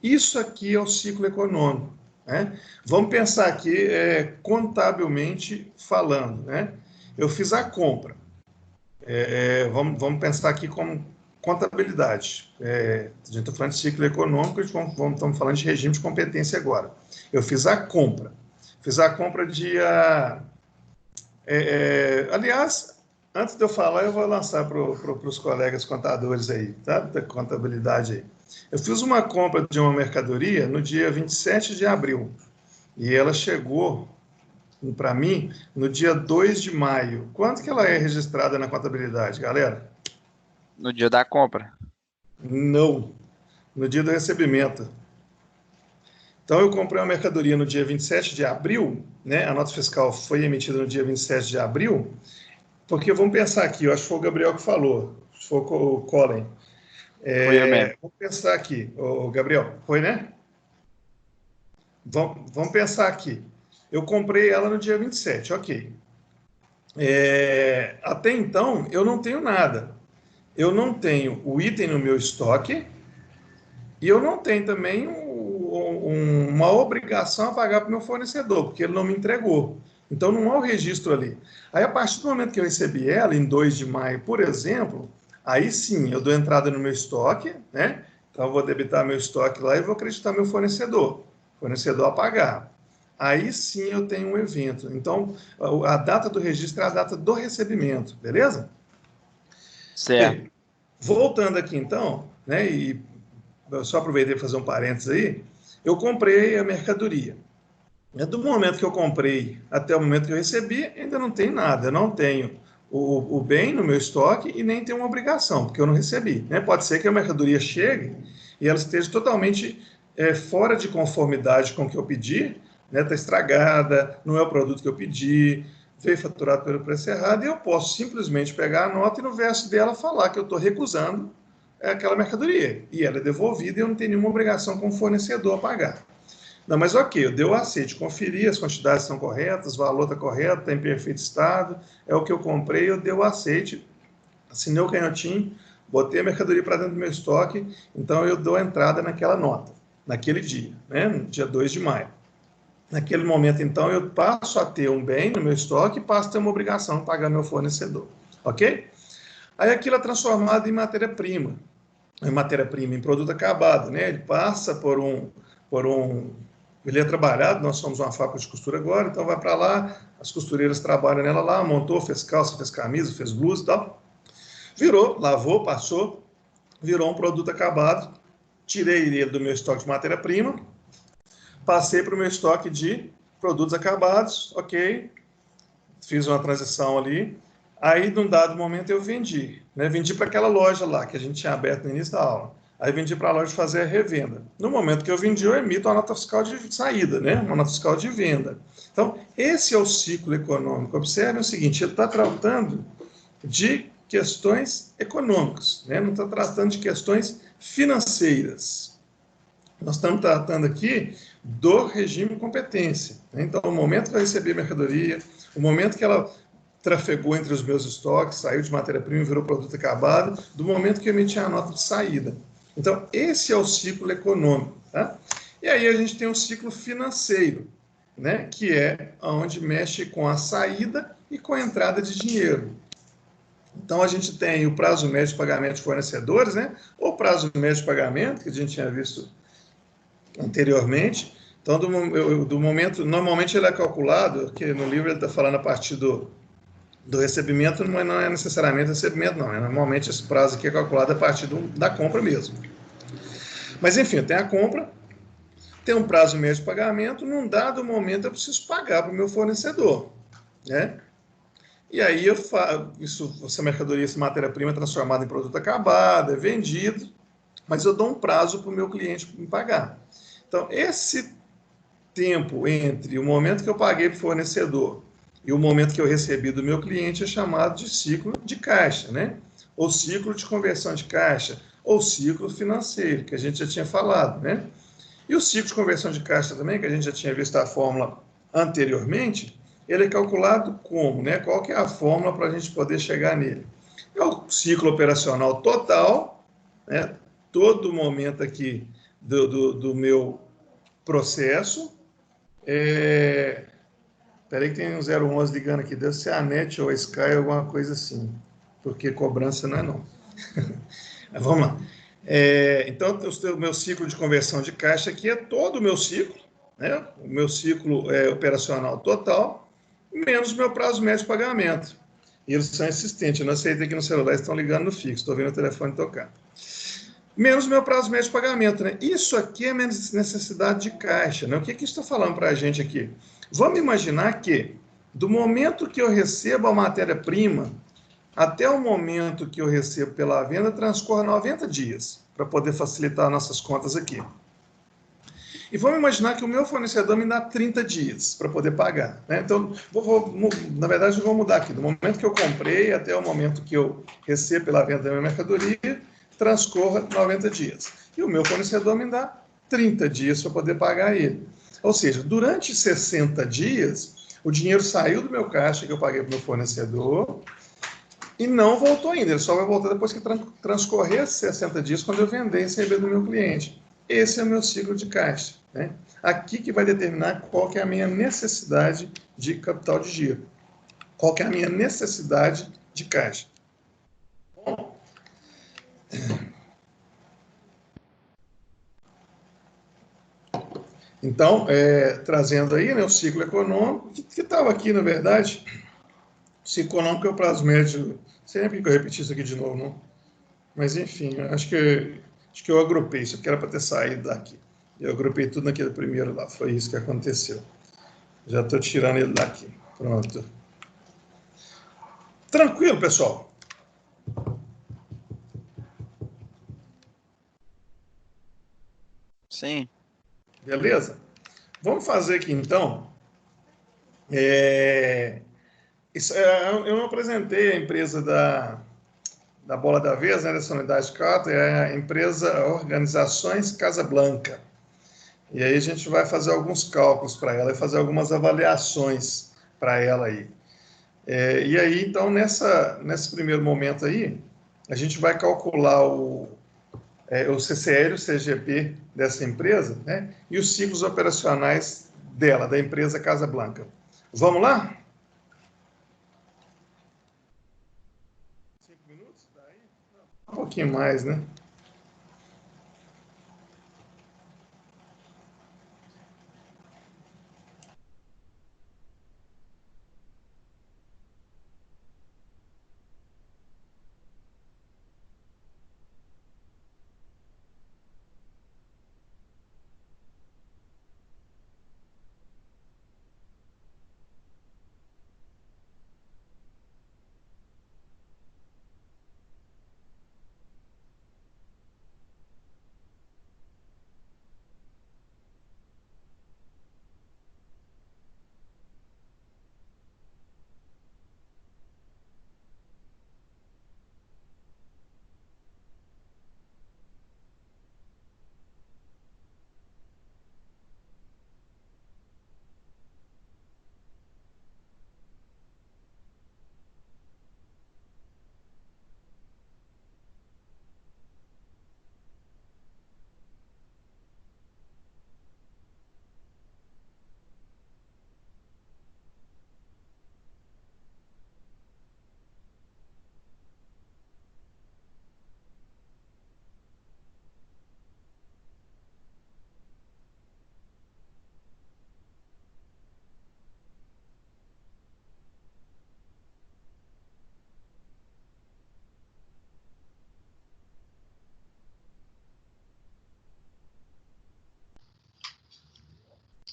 Isso aqui é o ciclo econômico. Né? Vamos pensar aqui contabilmente falando. Né? Eu fiz a compra. Vamos pensar aqui como contabilidade. A gente está falando de ciclo econômico, estamos falando de regime de competência agora. Eu fiz a compra. Fiz a compra dia... aliás, antes de eu falar, eu vou lançar para os colegas contadores aí, tá? Da contabilidade aí. Eu fiz uma compra de uma mercadoria no dia 27 de abril. E ela chegou para mim no dia 2 de maio. Quanto que ela é registrada na contabilidade, galera? No dia da compra. Não, no dia do recebimento. Então, eu comprei uma mercadoria no dia 27 de abril, né? A nota fiscal foi emitida no dia 27 de abril, porque vamos pensar aqui, eu acho que foi o Gabriel que falou, foi o Colin. Foi eu mesmo. Vamos pensar aqui, o Gabriel, foi, né? Vamos pensar aqui. Eu comprei ela no dia 27, ok. Até então, eu não tenho nada. Eu não tenho o item no meu estoque e eu não tenho também uma obrigação a pagar para o meu fornecedor, porque ele não me entregou. Então, não há o registro ali. Aí, a partir do momento que eu recebi ela, em 2 de maio, por exemplo, aí sim, eu dou entrada no meu estoque, né? Então, eu vou debitar meu estoque lá e vou acreditar meu fornecedor a pagar. Aí sim eu tenho um evento. Então, a data do registro é a data do recebimento, beleza? Certo. Bem, voltando aqui então, né, e eu só aproveitei para fazer um parênteses aí, eu comprei a mercadoria. Do momento que eu comprei até o momento que eu recebi, ainda não tem nada. Eu não tenho o bem no meu estoque e nem tenho uma obrigação, porque eu não recebi. Né? Pode ser que a mercadoria chegue e ela esteja totalmente fora de conformidade com o que eu pedi, né? Está estragada, não é o produto que eu pedi, veio faturado pelo preço errado, e eu posso simplesmente pegar a nota e no verso dela falar que eu estou recusando aquela mercadoria. E ela é devolvida e eu não tenho nenhuma obrigação como fornecedor a pagar. Não, mas ok, eu dei o aceite, conferi, as quantidades estão corretas, o valor está correto, está em perfeito estado, é o que eu comprei, eu dei o aceite, assinei o canhotinho, botei a mercadoria para dentro do meu estoque, então eu dou a entrada naquela nota, naquele dia, né, no dia 2 de maio. Naquele momento, então, eu passo a ter um bem no meu estoque e passo a ter uma obrigação de pagar meu fornecedor, ok? Aí aquilo é transformado em matéria-prima, em produto acabado, né? Ele passa por um ele é trabalhado, nós somos uma fábrica de costura agora, então vai para lá, as costureiras trabalham nela lá, montou, fez calça, fez camisa, fez blusa e tal. Virou, lavou, passou, virou um produto acabado, tirei ele do meu estoque de matéria-prima, passei para o meu estoque de produtos acabados, ok, fiz uma transição ali, aí num dado momento eu vendi, né? Vendi para aquela loja lá que a gente tinha aberto no início da aula. Aí vendi para a loja fazer a revenda. No momento que eu vendi, eu emito uma nota fiscal de saída, né? Uma nota fiscal de venda. Então, esse é o ciclo econômico. Observe o seguinte, ele está tratando de questões econômicas, né? Não está tratando de questões financeiras. Nós estamos tratando aqui do regime de competência. Né? Então, o momento que eu recebi a mercadoria, o momento que ela trafegou entre os meus estoques, saiu de matéria-prima e virou produto acabado, do momento que eu emiti a nota de saída. Então, esse é o ciclo econômico. Tá? E aí a gente tem o ciclo financeiro, né? Que é onde mexe com a saída e com a entrada de dinheiro. Então, a gente tem o prazo médio de pagamento de fornecedores, né? Ou prazo médio de pagamento, que a gente tinha visto anteriormente. Então, do momento, normalmente ele é calculado, que no livro ele está falando a partir do recebimento, mas não é necessariamente recebimento, não. Normalmente esse prazo aqui é calculado a partir da compra mesmo. Mas, enfim, tem a compra, tem um prazo médio de pagamento, num dado momento eu preciso pagar para o meu fornecedor, né? E aí essa mercadoria, essa matéria-prima é transformada em produto acabado, é vendido, mas eu dou um prazo para o meu cliente me pagar. Então, esse tempo entre o momento que eu paguei para o fornecedor e o momento que eu recebi do meu cliente é chamado de ciclo de caixa, né? Ou ciclo de conversão de caixa, ou ciclo financeiro, que a gente já tinha falado, né? E o ciclo de conversão de caixa também, que a gente já tinha visto a fórmula anteriormente, ele é calculado como, né? Qual que é a fórmula para a gente poder chegar nele? É o ciclo operacional total, né? Todo momento aqui do meu processo. Peraí que tem um 011 ligando aqui, deve ser a NET ou a Sky, alguma coisa assim, porque cobrança não é não. Vamos lá. Então, o meu ciclo de conversão de caixa aqui é todo o meu ciclo, né? O meu ciclo operacional total, menos o meu prazo médio de pagamento. E eles são insistentes, eu não aceitei aqui no celular, estão ligando no fixo, estou vendo o telefone tocar. Menos o meu prazo médio de pagamento, né? Isso aqui é minha necessidade de caixa, né? O que isso está falando para a gente aqui? Vamos imaginar que, do momento que eu recebo a matéria-prima até o momento que eu recebo pela venda, transcorre 90 dias, para poder facilitar nossas contas aqui. E vamos imaginar que o meu fornecedor me dá 30 dias para poder pagar, né? Então, na verdade, eu vou mudar aqui. Do momento que eu comprei até o momento que eu recebo pela venda da minha mercadoria, transcorra 90 dias. E o meu fornecedor me dá 30 dias para poder pagar ele. Ou seja, durante 60 dias, o dinheiro saiu do meu caixa que eu paguei para o meu fornecedor, e não voltou ainda, ele só vai voltar depois que transcorrer 60 dias, quando eu vender e receber do meu cliente. Esse é o meu ciclo de caixa, né? Aqui que vai determinar qual que é a minha necessidade de capital de giro. Qual que é a minha necessidade de caixa. Então, trazendo aí, né, o ciclo econômico, que estava aqui, na verdade, o ciclo econômico é o prazo médio. Não sei nem por que eu repeti isso aqui de novo, não. Mas, enfim, acho que eu agrupei, isso aqui era para ter saído daqui. Eu agrupei tudo naquele primeiro lá, foi isso que aconteceu. Já estou tirando ele daqui. Pronto. Tranquilo, pessoal? Sim. Beleza? Vamos fazer aqui, então. Eu não apresentei a empresa da Bola da Vez, né, dessa unidade 4, é a empresa Organizações Casablanca. E aí a gente vai fazer alguns cálculos para ela e fazer algumas avaliações para ela aí. E aí, então, nesse primeiro momento aí, a gente vai calcular o CCL, o CGP dessa empresa, né, e os ciclos operacionais dela, da empresa Casablanca. Vamos lá? 5 minutos? Daí? Um pouquinho mais, né?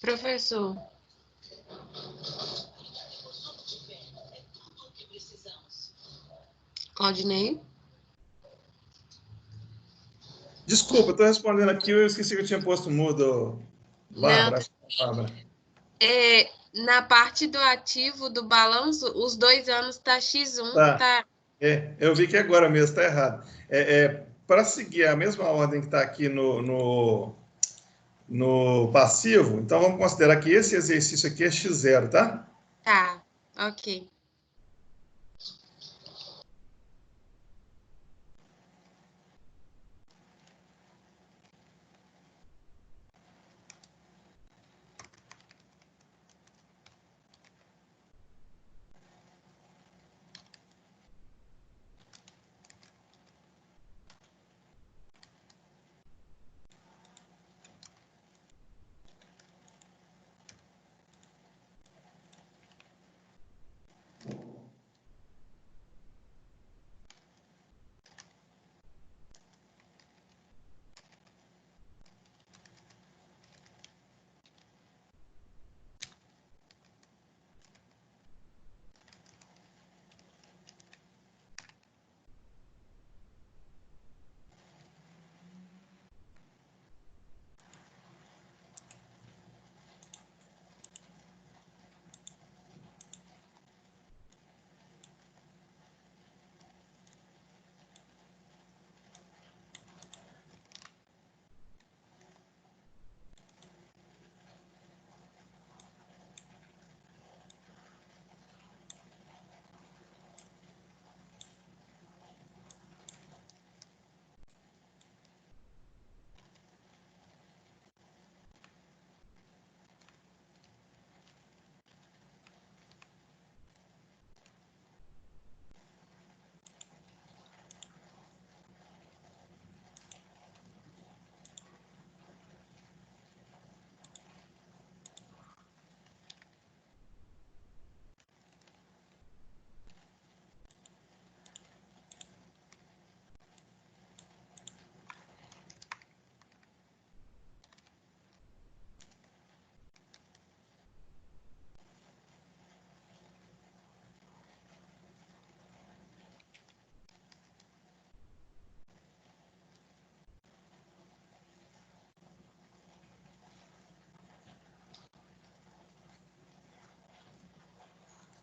Professor, Claudinei? Desculpa, estou respondendo aqui, eu esqueci que eu tinha posto mudo. Não. Bárbara, acho que é Bárbara. Na parte do ativo do balanço, os 2 anos tá X1, Tá. tá? Eu vi que agora mesmo está errado. Para seguir a mesma ordem que está aqui no passivo, então vamos considerar que esse exercício aqui é x0, tá? Tá, ok.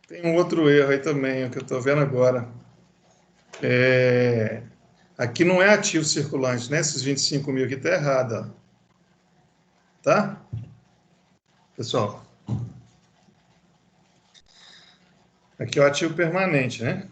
Tem um outro erro aí também, o que eu estou vendo agora. Aqui não é ativo circulante, né? Esses 25 mil aqui está errado, ó. Tá? Pessoal, aqui é o ativo permanente, né?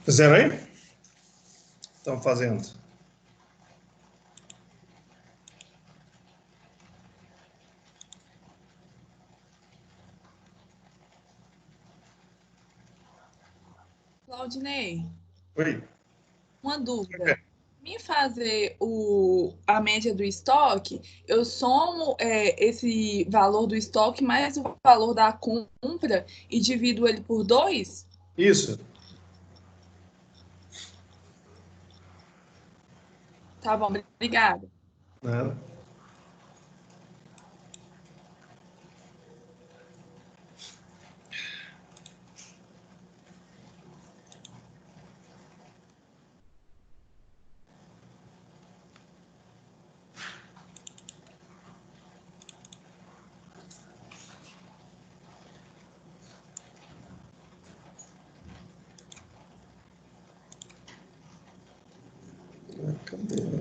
Fizeram aí? Estão fazendo. Claudinei, Oi. uma dúvida. Me fazer a média do estoque, eu somo esse valor do estoque mais o valor da compra e divido ele por 2? Isso. Tá bom, obrigada. Né? Cadê?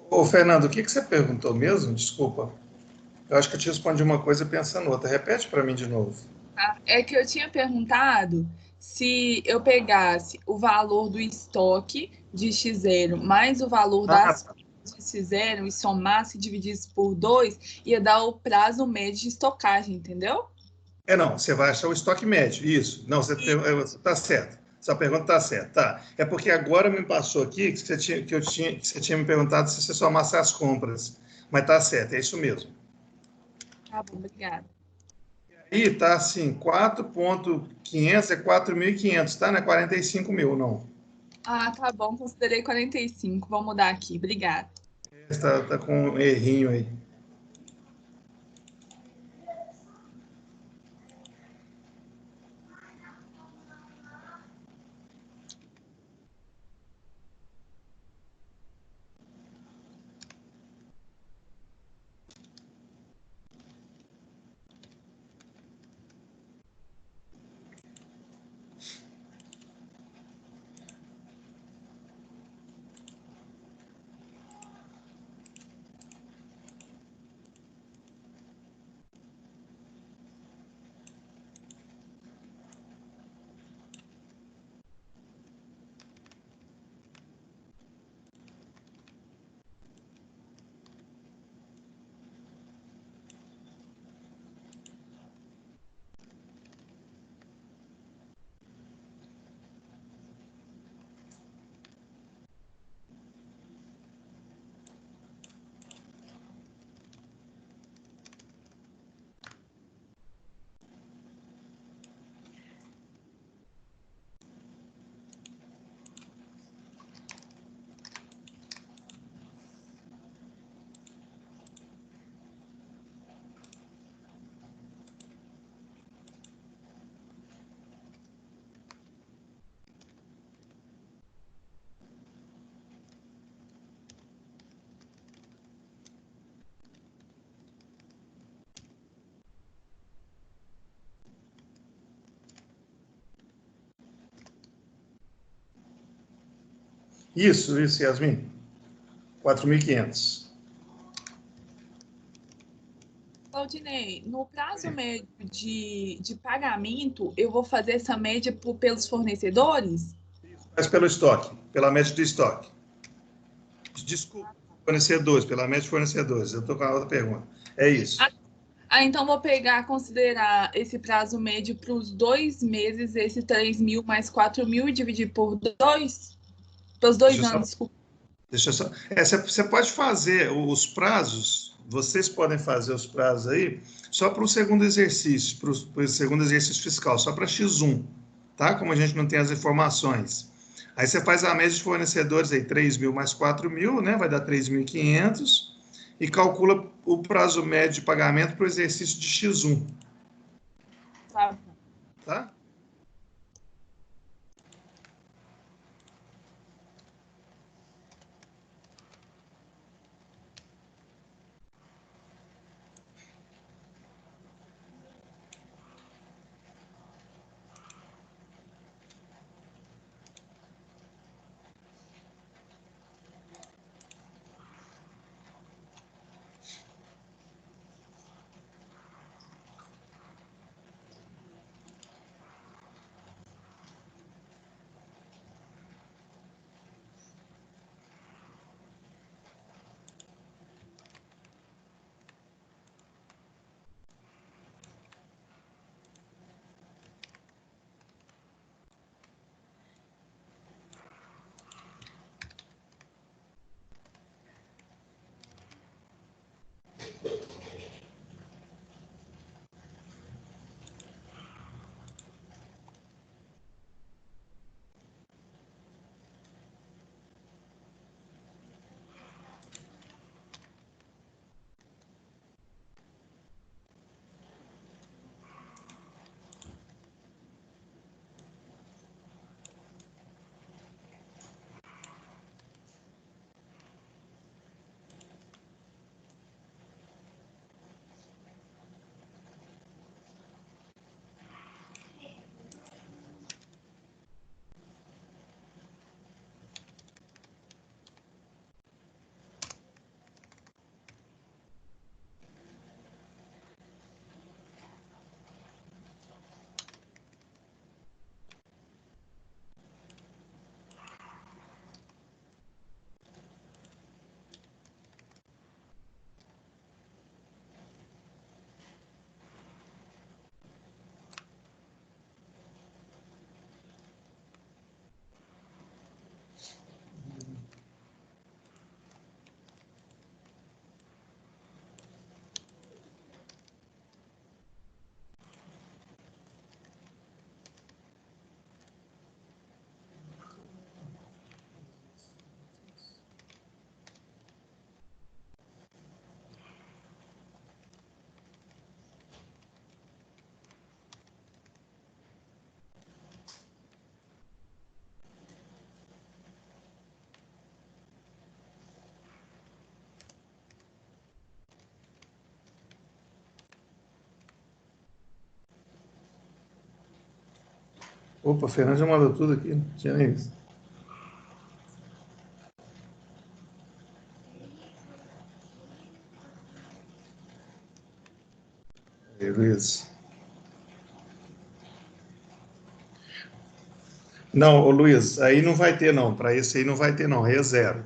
Ô, Fernando, o que você perguntou mesmo? Desculpa. Eu acho que eu te respondi uma coisa pensando outra. Repete para mim de novo. É que eu tinha perguntado se eu pegasse o valor do estoque de X0 mais o valor das Tá. de X0 e somasse e dividisse por 2, ia dar o prazo médio de estocagem, entendeu? Não, você vai achar o estoque médio, isso. Não, você está certo. Essa pergunta está certa. Tá. É porque agora me passou aqui que você tinha me perguntado se você somasse as compras. Mas está certo, é isso mesmo. Tá bom, obrigada. Aí tá assim, 4.500 é 4.500, tá? Não é 45 mil, não. Ah, tá bom, considerei 45. Vou mudar aqui, obrigada. Tá com um errinho aí. Isso, Yasmin. 4.500. Claudinei, no prazo médio de pagamento, eu vou fazer essa média pelos fornecedores? Mas pelo estoque, pela média do estoque. Desculpa, fornecedores, pela média de fornecedores. Eu estou com a outra pergunta. É isso. Então vou pegar, considerar esse prazo médio para os 2 meses, esse 3.000 mais 4.000 e dividir por 2? Pelos 2 anos, desculpa. Deixa eu só. Você pode fazer os prazos, vocês podem fazer os prazos aí, só para o segundo exercício, para o segundo exercício fiscal, só para X1, tá? Como a gente não tem as informações. Aí você faz a média de fornecedores aí, 3.000 mais 4.000, né? Vai dar 3.500 e calcula o prazo médio de pagamento para o exercício de X1, Tá. tá? Opa, a Fernanda já mandou tudo aqui. Não tinha nem isso. Aí, Luiz. Não, ô Luiz, aí não vai ter não. Para esse aí não vai ter não. Aí é zero.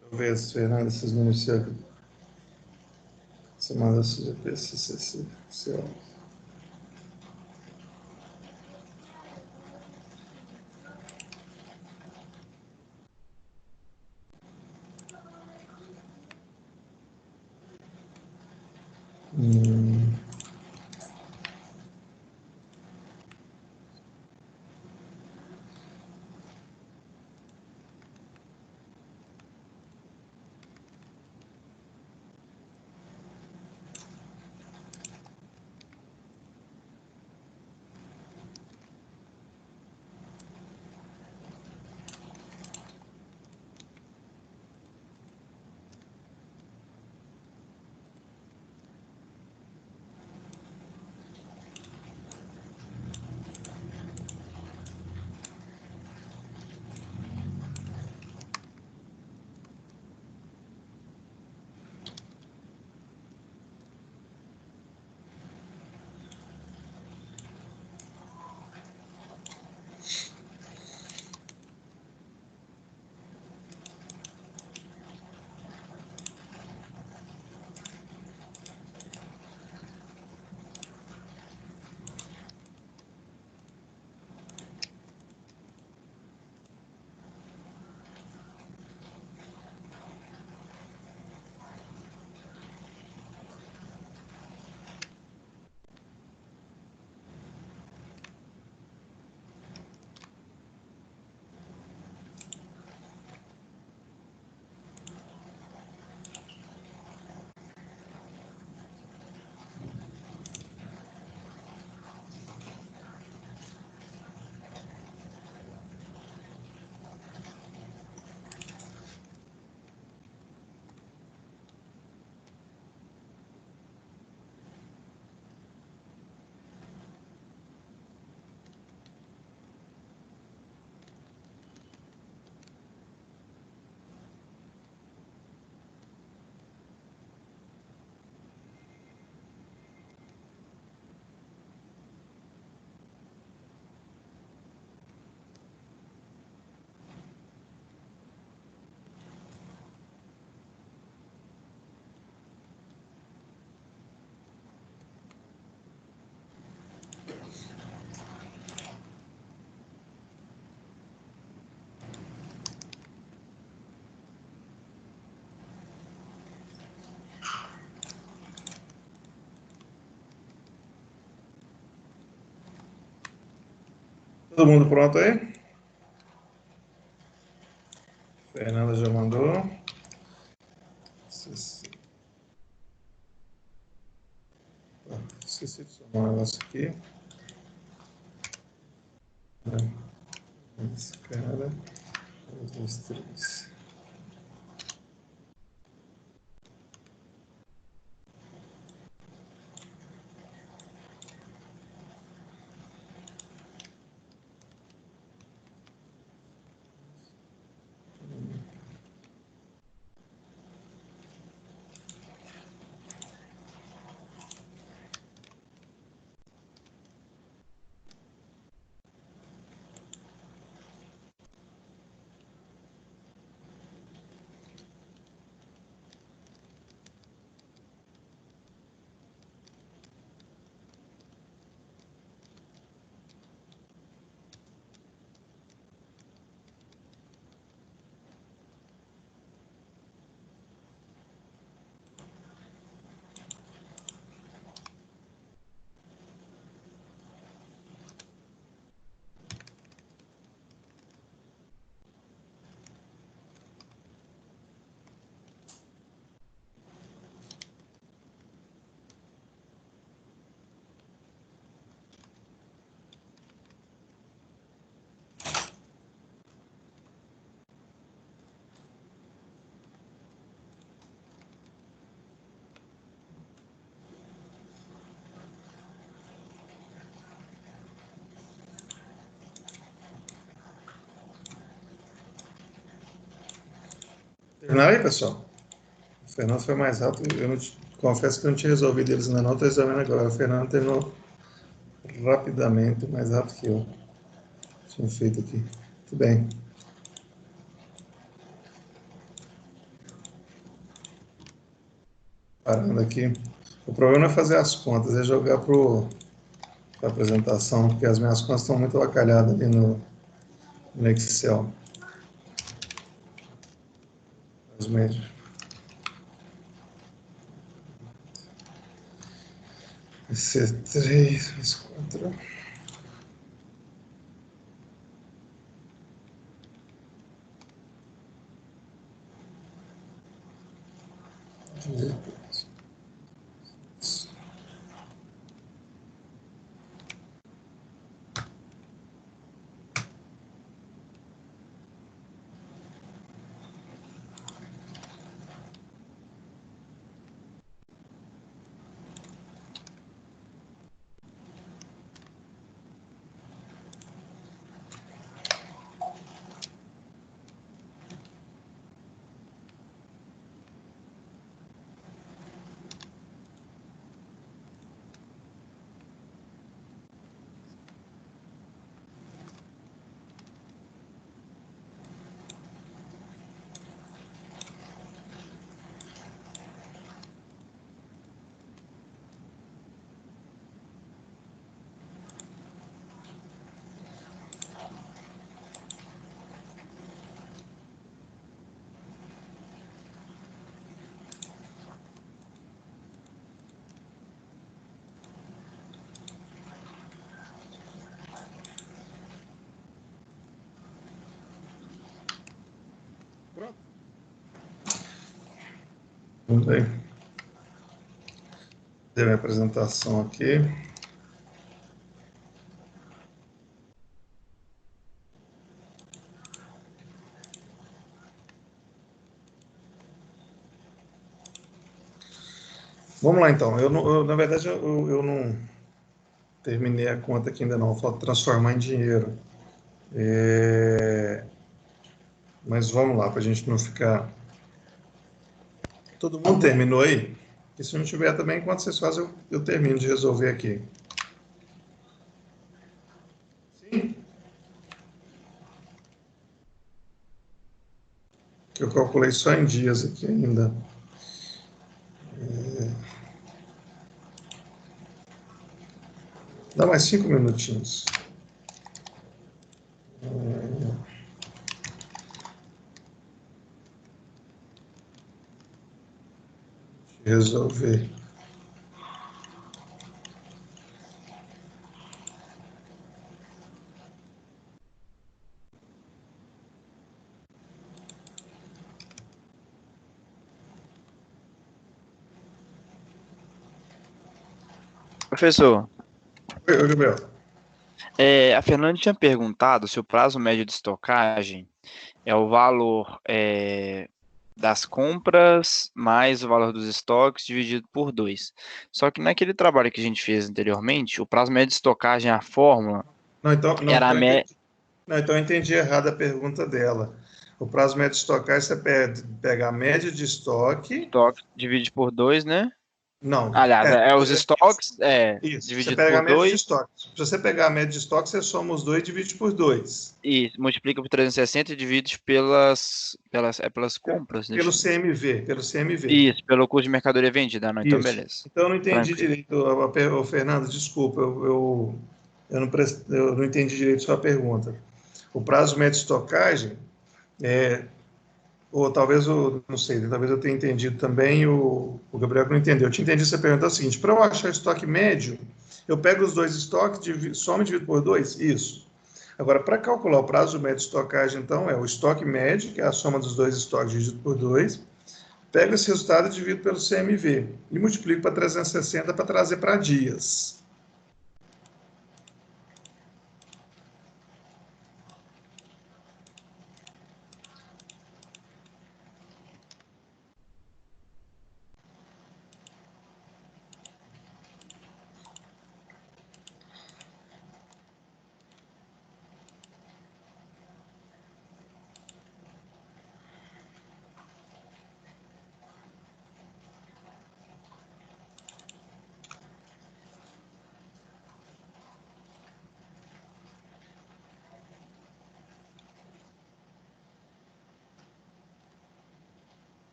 Deixa eu ver se, Fernanda, esses números você manda CGP, Hum. Todo mundo pronto aí? Fernanda já mandou. Esqueci de somar um negócio aqui. Esse cara. 1, 2, 3. Terminaram aí, pessoal? O Fernando foi mais rápido. Eu não confesso que eu não tinha resolvido eles ainda não. Estou examinando agora. O Fernando terminou rapidamente, mais rápido que eu tinha feito aqui. Muito bem. Parando aqui. O problema não é fazer as contas, é jogar para a apresentação, porque as minhas contas estão muito avacalhadas ali no Excel. Os médios. C3, mais 4. Muito bem. Dei minha apresentação aqui. Vamos lá, então. Na verdade, eu não terminei a conta aqui ainda não. Falta transformar em dinheiro. Mas vamos lá, para a gente não ficar... Todo mundo terminou aí? E se não tiver também, enquanto vocês fazem, eu termino de resolver aqui. Sim? Que eu calculei só em dias aqui ainda. Dá mais 5 minutinhos. Resolver. Professor, Oi, Gabriel. a Fernanda tinha perguntado se o prazo médio de estocagem é o valor das compras mais o valor dos estoques dividido por 2. Só que naquele trabalho que a gente fez anteriormente, o prazo médio de estocagem, a fórmula, Não, era a média então eu entendi errado a pergunta dela. O prazo médio de estocagem, você pega a média de estoque. estoque divide por 2, né? Não, Aliás, os estoques isso. Você dividido pega por a média de 2 estoque. Se você pegar a média de estoque, você soma os dois e divide por 2. e multiplica por 360 e divide pelas compras, Pelo deixa eu ver. CMV, pelo CMV. Isso, pelo custo de mercadoria vendida. Não, então Isso. beleza. Então eu não entendi Tranquilo. direito, Fernando, desculpa, eu não entendi direito sua pergunta. O prazo médio de estocagem, ou talvez eu não sei, talvez eu tenha entendido também, o Gabriel que não entendeu. Eu te entendi essa pergunta é o seguinte: para eu achar estoque médio, eu pego os dois estoques, soma e divido por 2? Isso. Agora, para calcular o prazo médio de estocagem, então, é o estoque médio, que é a soma dos dois estoques dividido por 2, pego esse resultado e divido pelo CMV e multiplico para 360 para trazer para dias.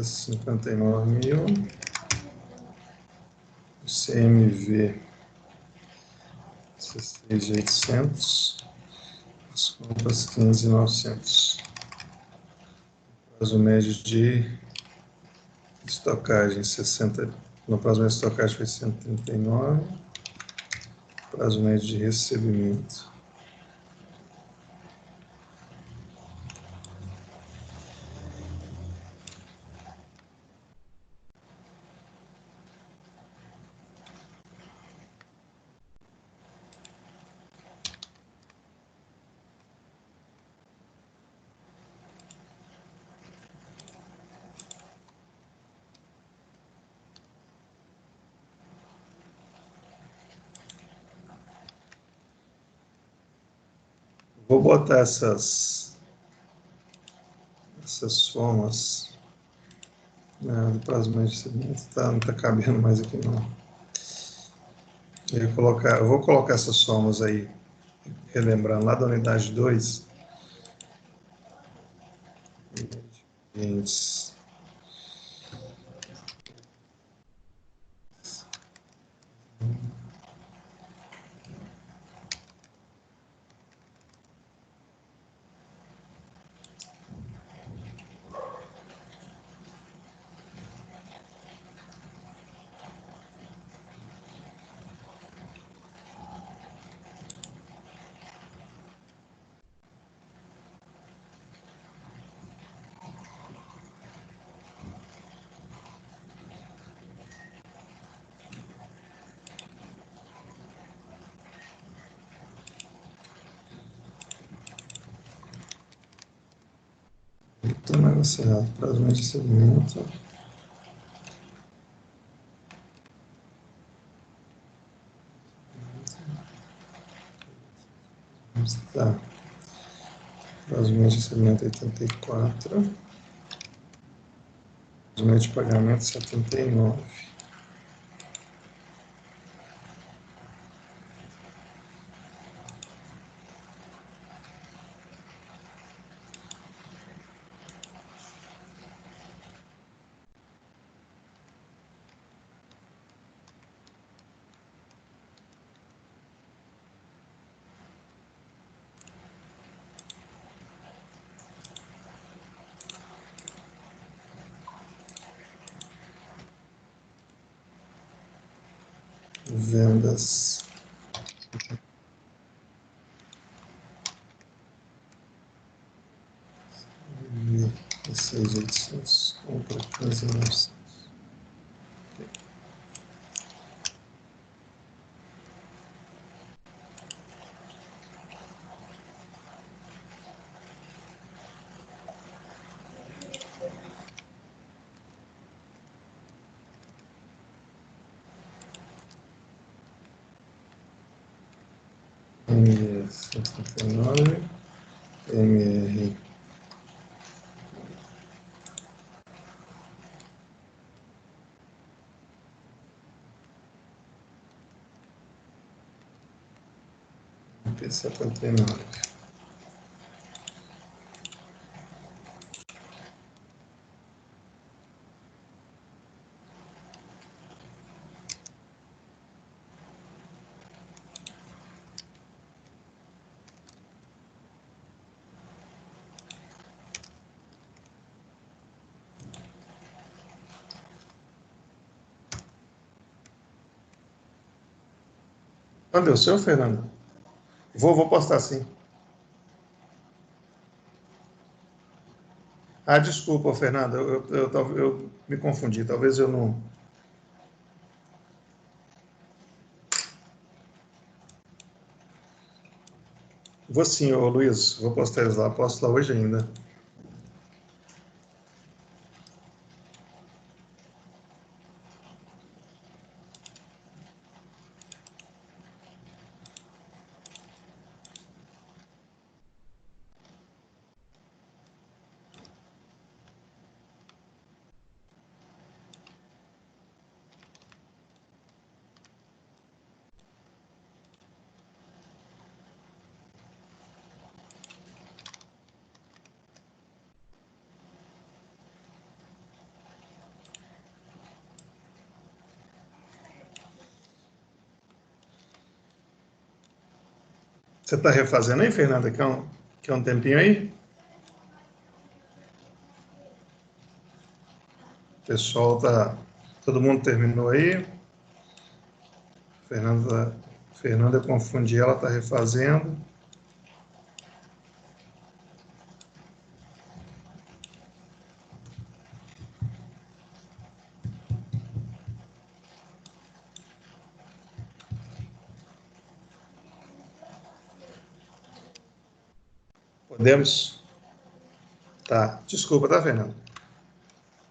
59 mil. CMV 16.800. As compras 15.900. Prazo médio de estocagem 60. No prazo médio de estocagem foi 139. Prazo médio de recebimento. Vou botar essas somas, né, do prazo médio de recebimento, não está cabendo mais aqui não. Eu vou colocar essas somas aí, relembrando, lá da unidade 2, clientes, então negociado, prazo médio de recebimento. Tá. Prazo médio de recebimento 84. Prazo médio de pagamento 79. Vendas. E 16.800, compra 15.900. MR 139, MR 79. Mandou o seu, Fernando? Vou postar sim. Ah, desculpa, Fernando, eu me confundi, talvez eu não... Vou sim, ô Luiz, vou postar eles lá, posto lá hoje ainda. Você está refazendo aí, Fernanda? Quer um tempinho aí? O pessoal tá... Todo mundo terminou aí? Fernanda, eu confundi, ela está refazendo. Podemos? Tá, desculpa, tá, Fernanda?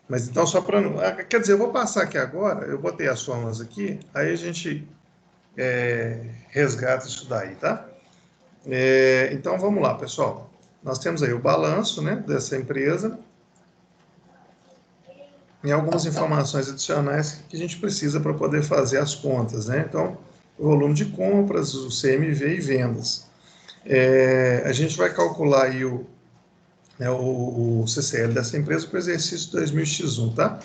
Mas então, só para... Quer dizer, eu vou passar aqui agora, eu botei as formas aqui, aí a gente resgata isso daí, tá? Então, vamos lá, pessoal. Nós temos aí o balanço, né, dessa empresa e algumas informações adicionais que a gente precisa para poder fazer as contas, né? Então, o volume de compras, o CMV e vendas. A gente vai calcular aí o CCL dessa empresa para o exercício 2000x1, tá?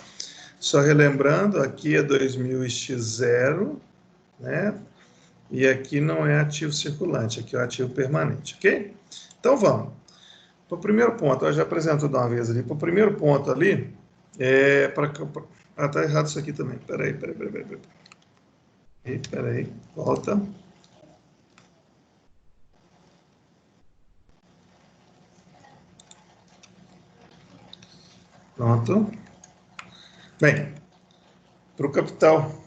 Só relembrando, aqui é 2000x0, né? E aqui não é ativo circulante, aqui é o ativo permanente, ok? Então, vamos. Para o primeiro ponto, eu já apresento de uma vez ali. Para o primeiro ponto ali, está errado isso aqui também. Peraí, volta. Pronto. Bem, para o capital.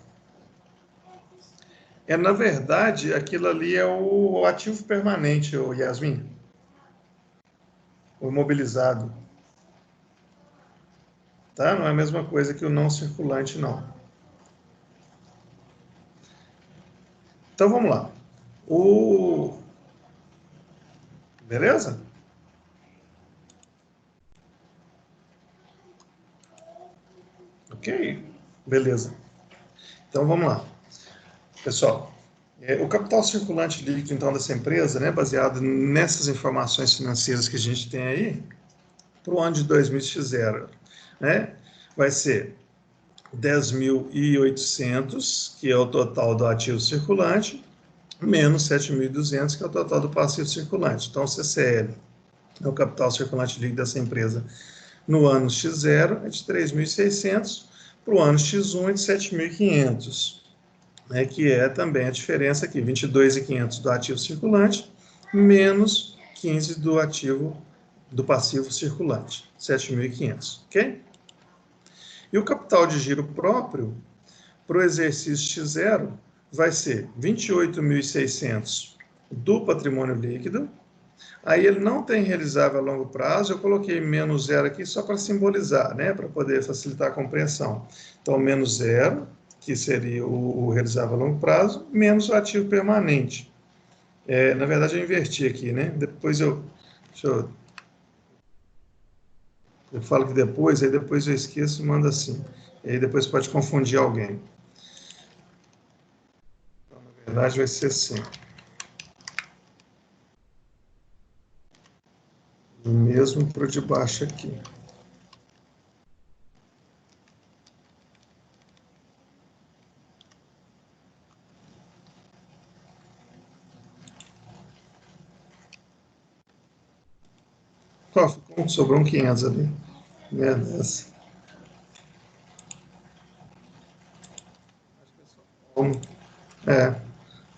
Na verdade, aquilo ali é o ativo permanente, o Yasmin. O imobilizado. Tá? Não é a mesma coisa que o não circulante, não. Então, vamos lá. Beleza? Ok, beleza. Então, vamos lá. Pessoal, o capital circulante líquido, então, dessa empresa, né, baseado nessas informações financeiras que a gente tem aí, para o ano de 2000x0, né, vai ser 10.800, que é o total do ativo circulante, menos 7.200, que é o total do passivo circulante. Então, o CCL, o capital circulante líquido dessa empresa, no ano X0 é de 3.600, para o ano X1 é de 7.500, né, que é também a diferença aqui, 22.500 do ativo circulante, menos 15 do passivo circulante, 7.500, ok? E o capital de giro próprio, para o exercício X0, vai ser 28.600 do patrimônio líquido. Aí ele não tem realizável a longo prazo, eu coloquei menos zero aqui só para simbolizar, né, para poder facilitar a compreensão. Então, menos zero, que seria o realizável a longo prazo, menos o ativo permanente. Na verdade, eu inverti aqui, né? Depois eu falo que depois, aí depois eu esqueço e mando assim. E aí depois pode confundir alguém. Então, na verdade, vai ser assim. O mesmo para o de baixo aqui. Sobrou um 500 ali. Dessa.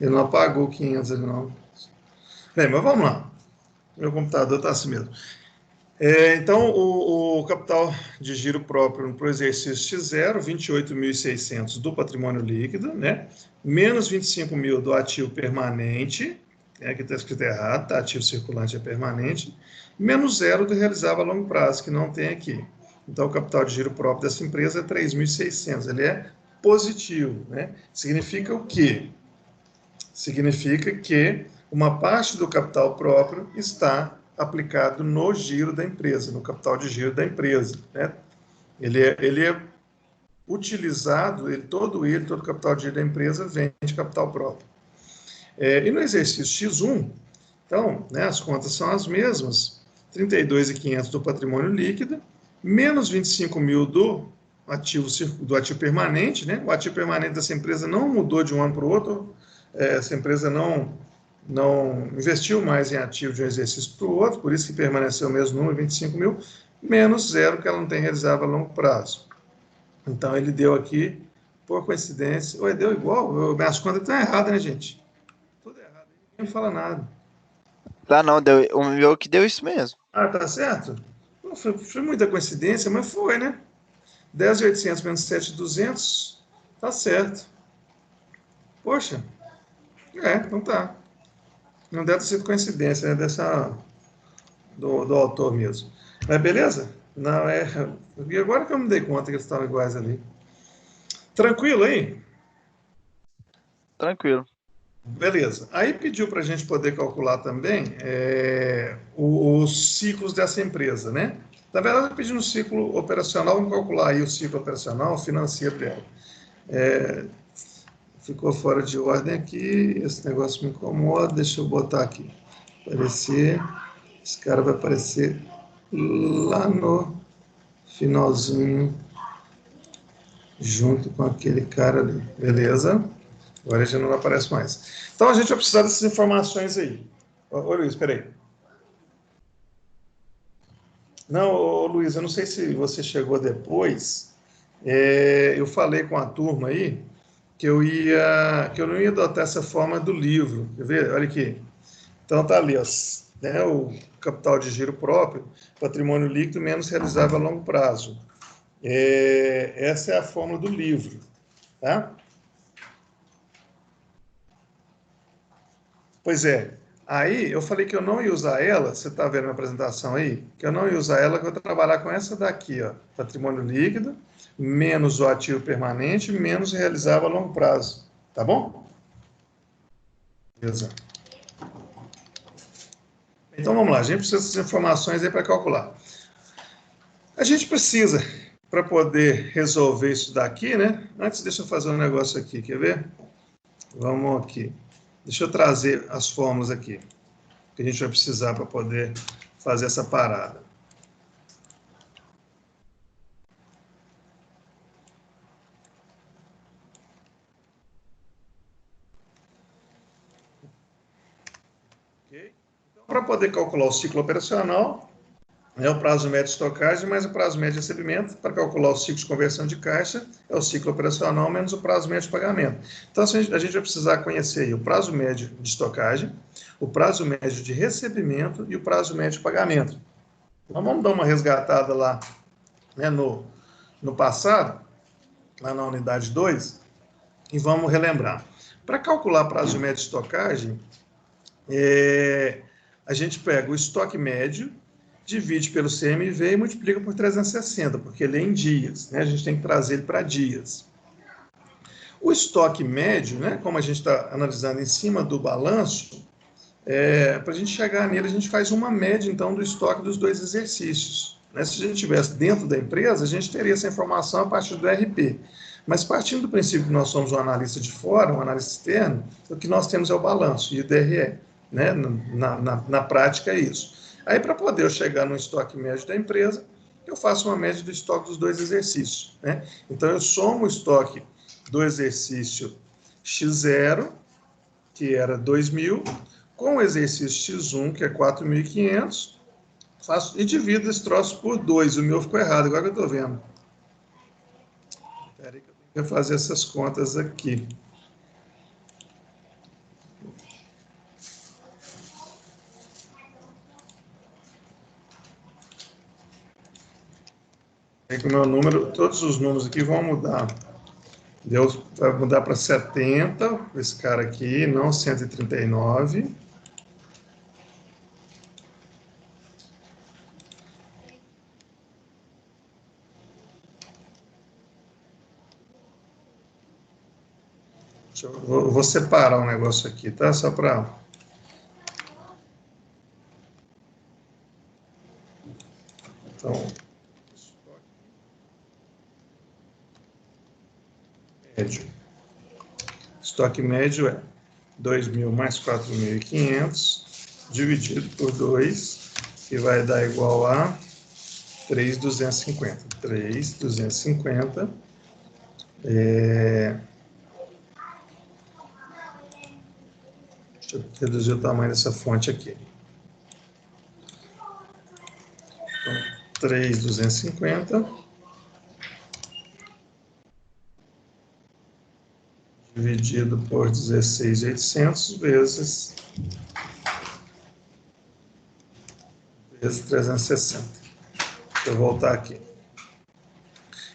Ele não apagou 500 ali, não. Bem, mas vamos lá. Meu computador está assim mesmo. Então, o capital de giro próprio para o exercício X0, 28.600 do patrimônio líquido, né? Menos 25.000 do ativo permanente, aqui está escrito errado, tá? Ativo circulante é permanente, menos zero do realizável a longo prazo, que não tem aqui. Então, o capital de giro próprio dessa empresa é 3.600, ele é positivo, né? Significa o quê? Significa que uma parte do capital próprio está aplicado no giro da empresa, no capital de giro da empresa, né? Ele é utilizado, todo o capital de giro da empresa vem de capital próprio. E no exercício X1, então, né, as contas são as mesmas, 32.500 do patrimônio líquido, menos 25.000 do ativo permanente, né? O ativo permanente dessa empresa não mudou de um ano para o outro, essa empresa não não investiu mais em ativo de um exercício para o outro, por isso que permaneceu o mesmo número, 25 mil, menos zero que ela não tem realizável a longo prazo. Então, ele deu aqui, por coincidência, ué, deu igual, minhas contas estão erradas, né, gente? Tudo errado, ninguém fala nada. Tá, não, deu, o meu que deu isso mesmo. Ah, tá certo? Não foi muita coincidência, mas foi, né? 10.800 menos 7.200, tá certo. Poxa, então tá. Não deve ter sido coincidência, né? Do autor mesmo. Mas beleza? Não, E agora que eu me dei conta que eles estavam iguais ali. Tranquilo aí? Tranquilo. Beleza. Aí pediu para a gente poder calcular também os ciclos dessa empresa, né? Na verdade, pedindo o ciclo operacional, vamos calcular aí o ciclo operacional financeiro dela. Ficou fora de ordem aqui, esse negócio me incomoda, deixa eu botar aqui. Aparecer, esse cara vai aparecer lá no finalzinho, junto com aquele cara ali, beleza? Agora já não aparece mais. Então a gente vai precisar dessas informações aí. Ô Luiz, peraí. Não, ô, Luiz, eu não sei se você chegou depois. Eu falei com a turma aí que eu não ia adotar essa forma do livro. Quer ver? Olha aqui. Então tá ali, ó, né, o capital de giro próprio, patrimônio líquido menos realizável a longo prazo. Essa é a fórmula do livro, tá? Pois é. Aí eu falei que eu não ia usar ela, você está vendo a apresentação aí? Que eu não ia usar ela, que eu vou trabalhar com essa daqui, ó, patrimônio líquido, menos o ativo permanente, menos realizável a longo prazo. Tá bom? Beleza. Então vamos lá, a gente precisa dessas informações aí para calcular. A gente precisa, para poder resolver isso daqui, né? Antes, deixa eu fazer um negócio aqui, quer ver? Vamos aqui. Deixa eu trazer as fórmulas aqui, que a gente vai precisar para poder fazer essa parada. Okay? Então, para poder calcular o ciclo operacional, o prazo médio de estocagem mais o prazo médio de recebimento. Para calcular o ciclo de conversão de caixa, é o ciclo operacional menos o prazo médio de pagamento. Então, a gente vai precisar conhecer aí o prazo médio de estocagem, o prazo médio de recebimento e o prazo médio de pagamento. Então, vamos dar uma resgatada lá, né, no passado, lá na unidade 2, e vamos relembrar. Para calcular prazo médio de estocagem, a gente pega o estoque médio, divide pelo CMV e multiplica por 360, porque ele é em dias, né? A gente tem que trazer ele para dias. O estoque médio, né, como a gente está analisando em cima do balanço, para a gente chegar nele, a gente faz uma média, então, do estoque dos dois exercícios. Né? Se a gente estivesse dentro da empresa, a gente teria essa informação a partir do RP. Mas partindo do princípio que nós somos um analista de fora, um analista externo, o que nós temos é o balanço e o DRE. Né? Na prática é isso. Aí, para poder eu chegar no estoque médio da empresa, eu faço uma média do estoque dos dois exercícios. Né? Então, eu somo o estoque do exercício X0, que era 2.000, com o exercício X1, que é 4.500, faço e divido esse troço por 2. O meu ficou errado, agora que eu estou vendo. Espera aí que eu tenho que fazer essas contas aqui. É que o meu número, todos os números aqui vão mudar. Deus vai mudar para 70, esse cara aqui, não 139. Vou separar um negócio aqui, tá? Só para... Então... médio. Estoque médio é 2.000 mais 4.500 dividido por 2, que vai dar igual a 3.250. 3.250 Deixa eu reduzir o tamanho dessa fonte aqui. Então, 3.250 dividido por 16.800 vezes 360. Deixa eu voltar aqui.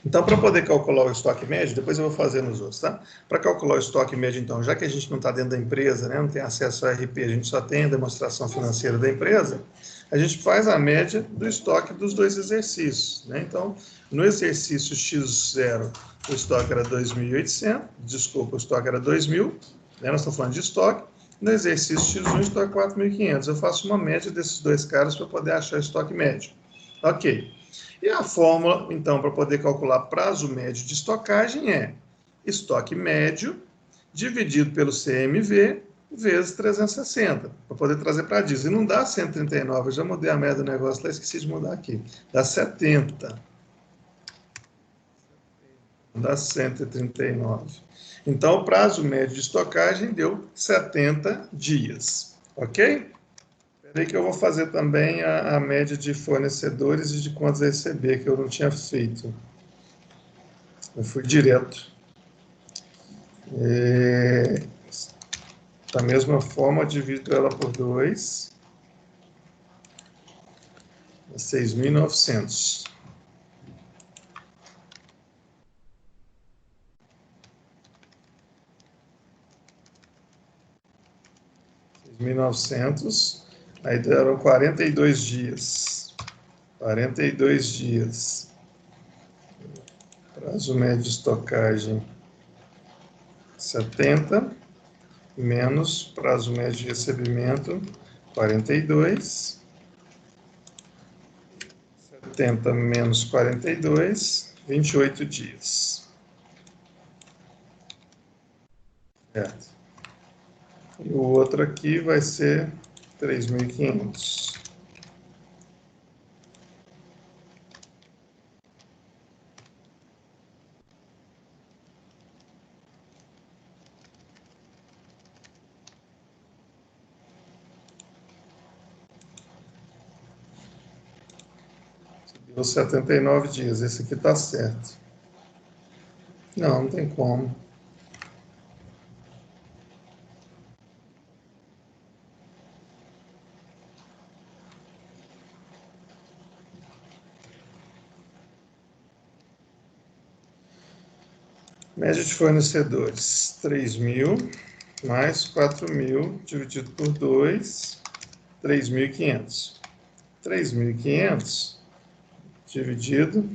Então, para poder calcular o estoque médio, depois eu vou fazer nos outros, tá? Para calcular o estoque médio, então, já que a gente não está dentro da empresa, né, não tem acesso ao RP, a gente só tem a demonstração financeira da empresa, a gente faz a média do estoque dos dois exercícios, né? Então, no exercício X0, o estoque era 2.800, desculpa, o estoque era 2.000, né? Nós estamos falando de estoque. No exercício X1, o estoque é 4.500. Eu faço uma média desses dois caras para poder achar o estoque médio. Ok. E a fórmula, então, para poder calcular prazo médio de estocagem é estoque médio dividido pelo CMV vezes 360, para poder trazer para diesel. E não dá 139, eu já mudei a média do negócio lá, esqueci de mudar aqui. Dá 70. Dá 139. Então, o prazo médio de estocagem deu 70 dias. Ok? Espera aí que eu vou fazer também a média de fornecedores e de contas a receber, que eu não tinha feito. Eu fui direto. Da mesma forma, eu divido ela por 2. É 6.900. Aí deram 42 dias. 42 dias. Prazo médio de estocagem 70, menos prazo médio de recebimento 42. 70 menos 42, 28 dias. Certo. E o outro aqui vai ser 3.500. Deu 79 dias. Esse aqui está certo. Não, não tem como. Média de fornecedores, 3.000 mais 4.000 dividido por 2, 3.500. 3.500 dividido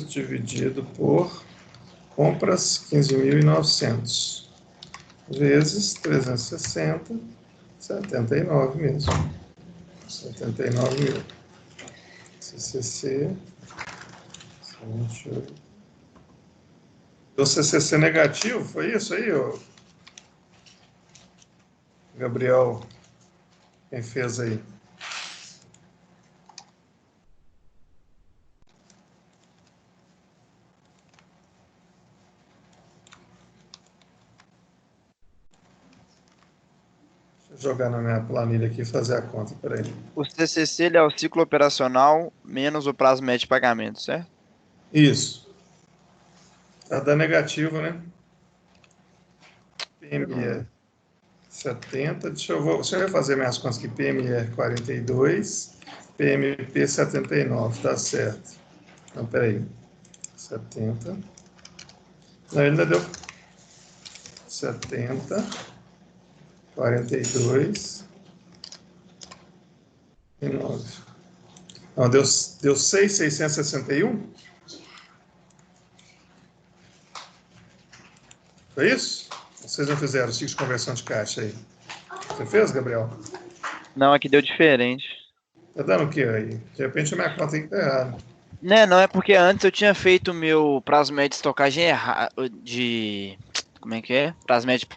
dividido por compras 15.900 vezes 360, 79 mesmo. 79 mil. CCC. O CCC negativo, foi isso aí, Gabriel? Quem fez aí? Jogar na minha planilha aqui e fazer a conta, peraí. O CCC ele é o ciclo operacional menos o prazo médio de pagamento, certo? Isso. Tá dando negativo, né? PME 70, deixa eu vai fazer minhas contas aqui, PME 42, PMP 79, tá certo. Não, peraí. 70. Não, ele ainda deu 70, 42 e 9. Não, deu 6.661? Foi isso? Vocês não fizeram o ciclo de conversão de caixa aí? Você fez, Gabriel? Não, aqui deu diferente. Tá dando o que aí? De repente a minha conta tem que estar errada. Né, não é porque antes eu tinha feito o meu prazo médio de estocagem errado, como é que é? Prazo médio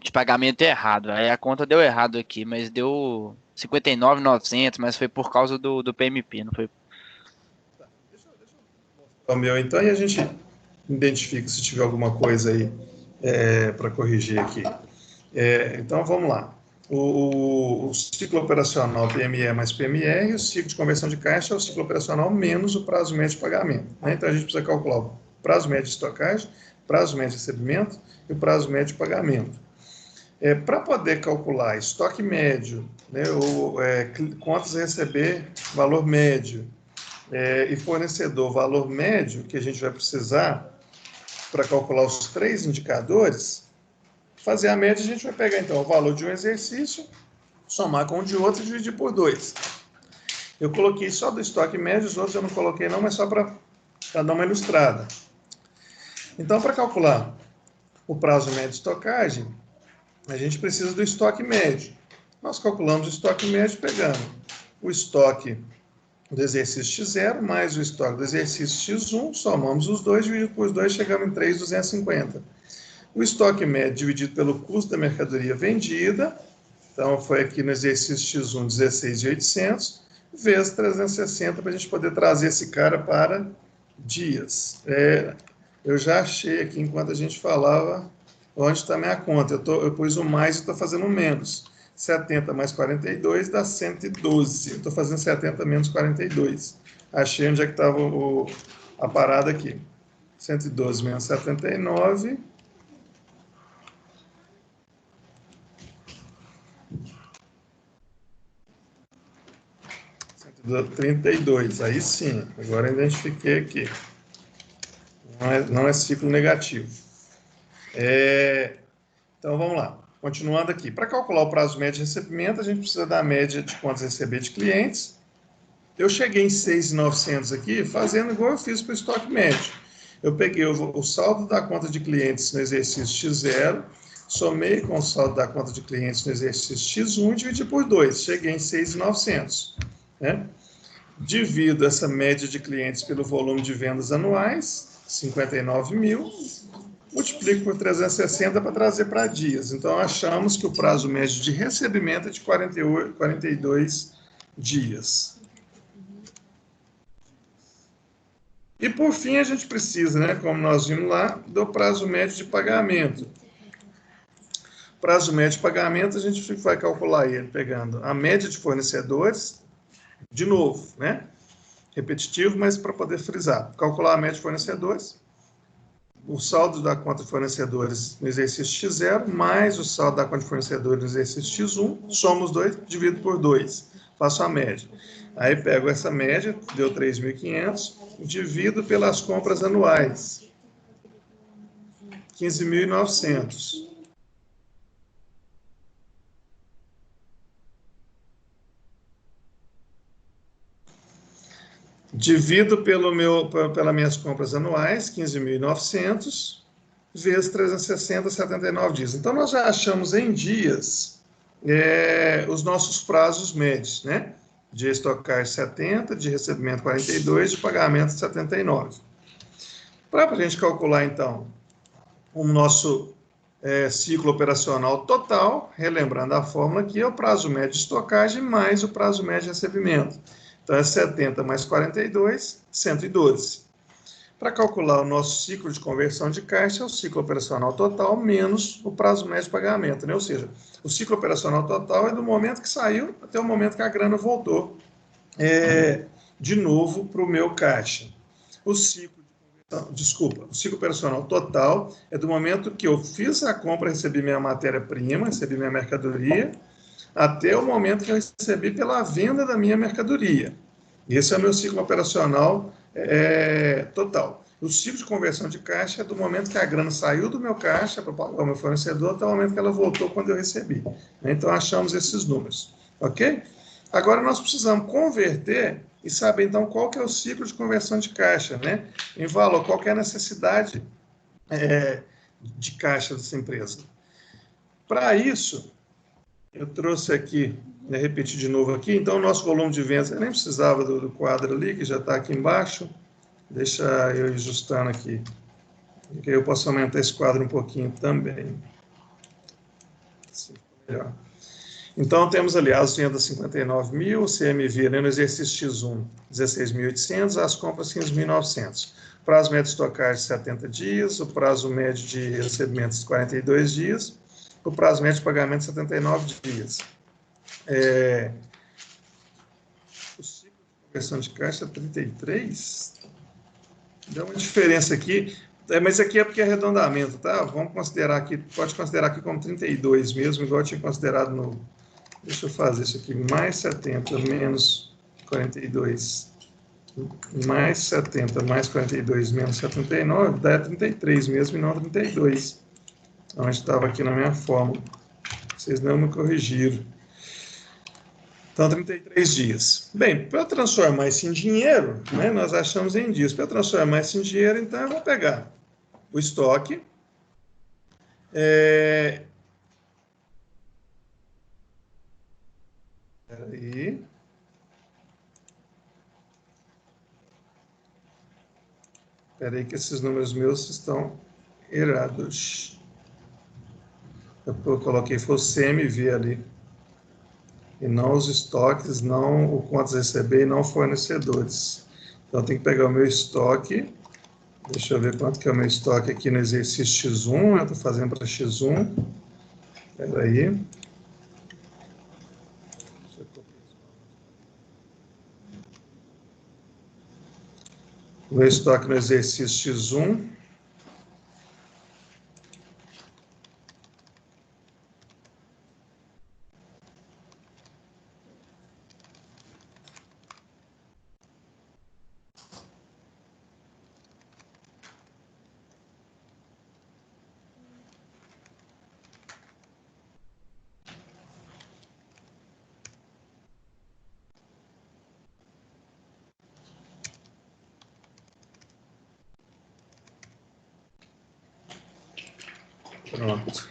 de pagamento errado. Aí a conta deu errado aqui, mas deu 59.900, mas foi por causa do PMP, não foi? O meu, então, e a gente identifica se tiver alguma coisa aí para corrigir aqui. Então, vamos lá. O ciclo operacional PME mais PMR, o ciclo de conversão de caixa é o ciclo operacional menos o prazo médio de pagamento. Né? Então, a gente precisa calcular o prazo médio de estocagem, prazo médio de recebimento e o prazo médio de pagamento. Para poder calcular estoque médio, né, contas a receber valor médio, e fornecedor valor médio, que a gente vai precisar para calcular os 3 indicadores, fazer a média, a gente vai pegar, então, o valor de um exercício, somar com o de outro e dividir por 2. Eu coloquei só do estoque médio, os outros eu não coloquei não, mas só para dar uma ilustrada. Então, para calcular o prazo médio de estocagem, a gente precisa do estoque médio. Nós calculamos o estoque médio pegando o estoque do exercício X0 mais o estoque do exercício X1, somamos os dois, dividido por 2, chegamos em 3.250. O estoque médio dividido pelo custo da mercadoria vendida, então foi aqui no exercício X1 16.800, vezes 360, para a gente poder trazer esse cara para dias. Eu já achei aqui, enquanto a gente falava, onde está a minha conta. Eu pus o mais e estou fazendo o menos. 70 mais 42 dá 112. Eu estou fazendo 70 menos 42. Achei onde é que estava a parada aqui. 112 menos 79. $32. Aí sim, agora eu identifiquei aqui. Não é ciclo negativo. Então, vamos lá. Continuando aqui, para calcular o prazo médio de recebimento, a gente precisa da média de contas a receber de clientes. Eu cheguei em 6.900 aqui, fazendo igual eu fiz para o estoque médio. Eu peguei o saldo da conta de clientes no exercício X0, somei com o saldo da conta de clientes no exercício X1 e dividi por 2. Cheguei em 6.900. Né? Divido essa média de clientes pelo volume de vendas anuais, 59 mil. Multiplico por 360 para trazer para dias. Então, achamos que o prazo médio de recebimento é de 42 dias. E, por fim, a gente precisa, né, como nós vimos lá, do prazo médio de pagamento. Prazo médio de pagamento, a gente vai calcular ele pegando a média de fornecedores, de novo, né? Repetitivo, mas para poder frisar. Calcular a média de fornecedores, o saldo da conta de fornecedores no exercício X0, mais o saldo da conta de fornecedores no exercício X1, somo os dois, divido por 2, faço a média. Aí pego essa média, deu 3.500, divido pelas compras anuais, 15.900. Divido pelas minhas compras anuais, 15.900, vezes 360, 79 dias. Então, nós já achamos em dias os nossos prazos médios, né? De estocagem 70, de recebimento 42, de pagamento 79. Para a gente calcular, então, o nosso ciclo operacional total, relembrando a fórmula aqui, é o prazo médio de estocagem mais o prazo médio de recebimento. Então, é 70 mais 42, 112. Para calcular o nosso ciclo de conversão de caixa, é o ciclo operacional total menos o prazo médio de pagamento, né? Ou seja, o ciclo operacional total é do momento que saiu até o momento que a grana voltou de novo para o meu caixa. O ciclo operacional total é do momento que eu fiz a compra, recebi minha matéria-prima, recebi minha mercadoria, até o momento que eu recebi pela venda da minha mercadoria. Esse é o meu ciclo operacional total. O ciclo de conversão de caixa é do momento que a grana saiu do meu caixa para pagar o meu fornecedor até o momento que ela voltou quando eu recebi. Então, achamos esses números. Ok? Agora, nós precisamos converter e saber, então, qual que é o ciclo de conversão de caixa, né? Em valor, qual que é a necessidade de caixa dessa empresa. Para isso, eu trouxe aqui, repetir de novo aqui, então o nosso volume de vendas, eu nem precisava do quadro ali, que já está aqui embaixo, deixa eu ir ajustando aqui, porque eu posso aumentar esse quadro um pouquinho também. Assim ficou melhor. Então, temos ali as vendas 59 mil, o CMV, né, no exercício X1, 16.800, as compras 15.900. Prazo médio de estocagem 70 dias, o prazo médio de recebimentos 42 dias, o prazo médio de pagamento 79 dias. O ciclo de conversão de caixa é 33. Deu uma diferença aqui, mas aqui é porque é arredondamento, tá? Vamos considerar aqui, pode considerar aqui como 32 mesmo, igual eu tinha considerado no... Deixa eu fazer isso aqui, mais 70 menos 42, mais 70 mais 42 menos 79, dá 33 mesmo e não 32. Onde estava aqui na minha fórmula. Vocês não me corrigiram. Então, 33 dias. Bem, para eu transformar isso em dinheiro, né, nós achamos em dias. Para eu transformar isso em dinheiro, então eu vou pegar o estoque. Peraí. Peraí que esses números meus estão errados. Eu coloquei foi o CMV ali. E não os estoques, não o contas a receber e não fornecedores. Então, tem que pegar o meu estoque. Deixa eu ver quanto que é o meu estoque aqui no exercício X1. Eu estou fazendo para X1. Espera aí. Meu estoque no exercício X1. Pronto.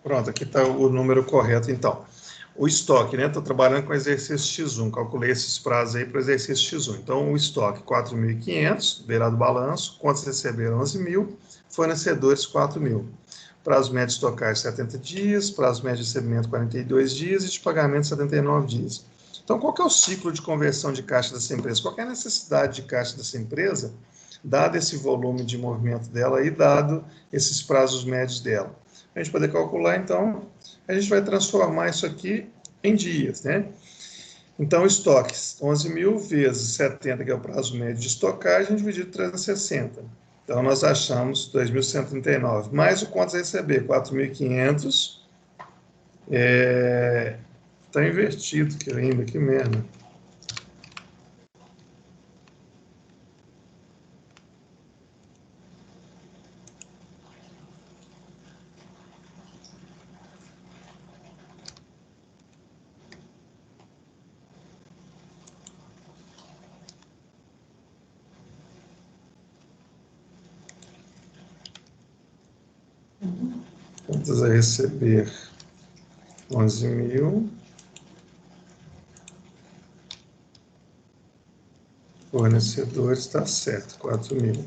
Pronto, aqui está o número correto, então. O estoque, né? Estou trabalhando com o exercício X1, calculei esses prazos aí para o exercício X1. Então, o estoque, 4.500, beirado do balanço, contas receberam 11.000, fornecedores, 4.000. Prazo médio de estocagem, 70 dias, prazo médio de recebimento, 42 dias, e de pagamento, 79 dias. Então, qual que é o ciclo de conversão de caixa dessa empresa? Qual que é a necessidade de caixa dessa empresa, dado esse volume de movimento dela e dado esses prazos médios dela? A gente poder calcular, então, a gente vai transformar isso aqui em dias, né? Então, estoques, 11.000 vezes 70, que é o prazo médio de estocagem, dividido por 360. Então, nós achamos 2.139, mais o contas a receber, 4.500. Está invertido aqui ainda, que merda. Contas a receber, 11.000. Fornecedores, está certo, 4.000.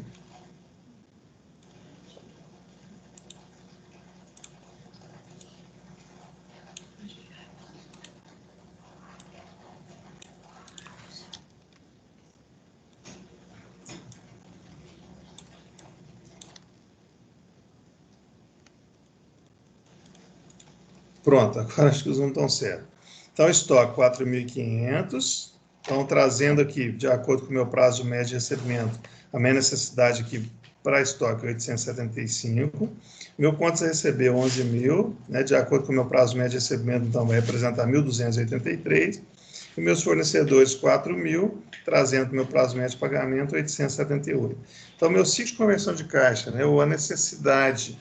Pronto, agora acho que os números estão certos. Então, estoque 4.500. Então, trazendo aqui, de acordo com o meu prazo médio de recebimento, a minha necessidade aqui para estoque 875. Meu contas a receber 11.000, né, de acordo com o meu prazo médio de recebimento, então vai representar 1.283. E meus fornecedores 4.000, trazendo meu prazo médio de pagamento 878. Então, meu ciclo de conversão de caixa, né, ou a necessidade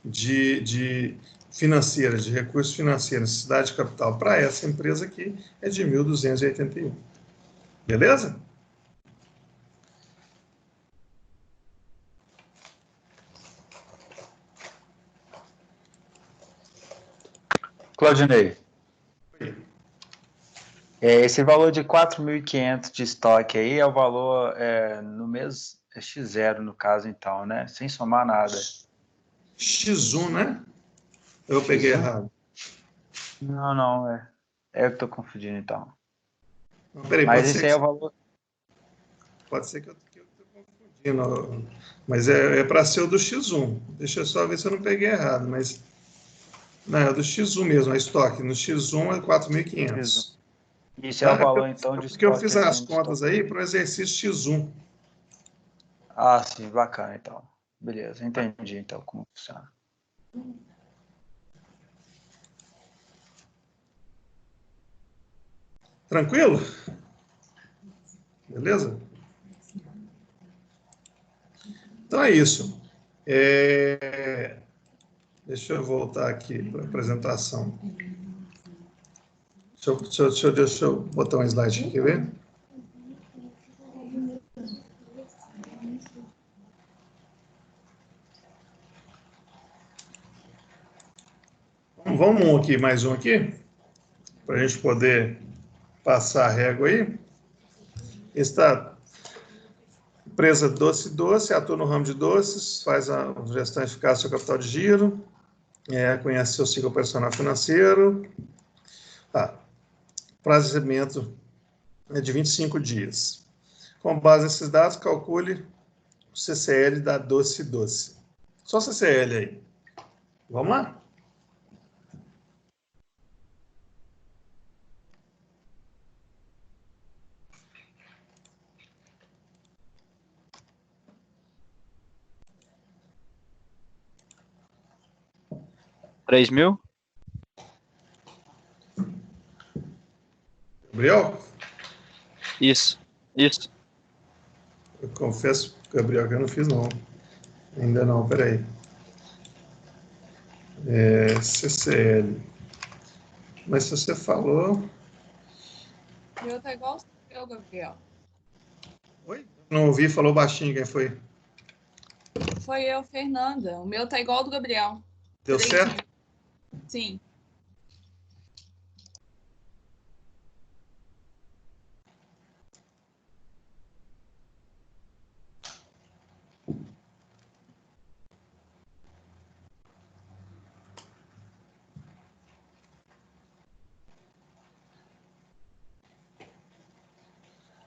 de financeira, de recursos financeiros, necessidade de capital para essa empresa aqui é de 1.281. Beleza? Claudinei, esse valor de 4.500 de estoque aí é o valor no mês X0, no caso, então, né? Sem somar nada. X1, né? Eu peguei X1? errado. Não, eu que estou confundindo, então. Não, peraí, Mas esse aí é o valor... Pode ser que eu estou confundindo, mas é para ser o do X1. Deixa eu só ver se eu não peguei errado, mas... Não, é do X1 mesmo, é estoque. No X1 é 4.500. Isso é o valor, então, de Porque eu estoque. fiz as contas aí para o exercício X1. Ah, sim, bacana, então. Beleza, entendi, então, como funciona. Tranquilo? Beleza? Então é isso. Deixa eu voltar aqui para a apresentação. Deixa eu botar um slide aqui, quer ver? Vamos aqui, mais um aqui, para a gente poder passar a régua aí. Está empresa Doce, atua no ramo de doces, faz a gestão eficaz do seu capital de giro, conhece seu ciclo operacional financeiro. Prazo de recebimento é de 25 dias. Com base nesses dados, calcule o CCL da Doce. Só CCL aí. Vamos lá? R$3.000? Gabriel? Isso. Eu confesso, Gabriel, que eu não fiz, não. Ainda não, peraí. CCL. Mas se você falou... O meu tá igual o seu, Gabriel. Oi? Não ouvi, falou baixinho, quem foi? Foi eu, Fernanda. O meu tá igual ao do Gabriel. Deu certo? Sim.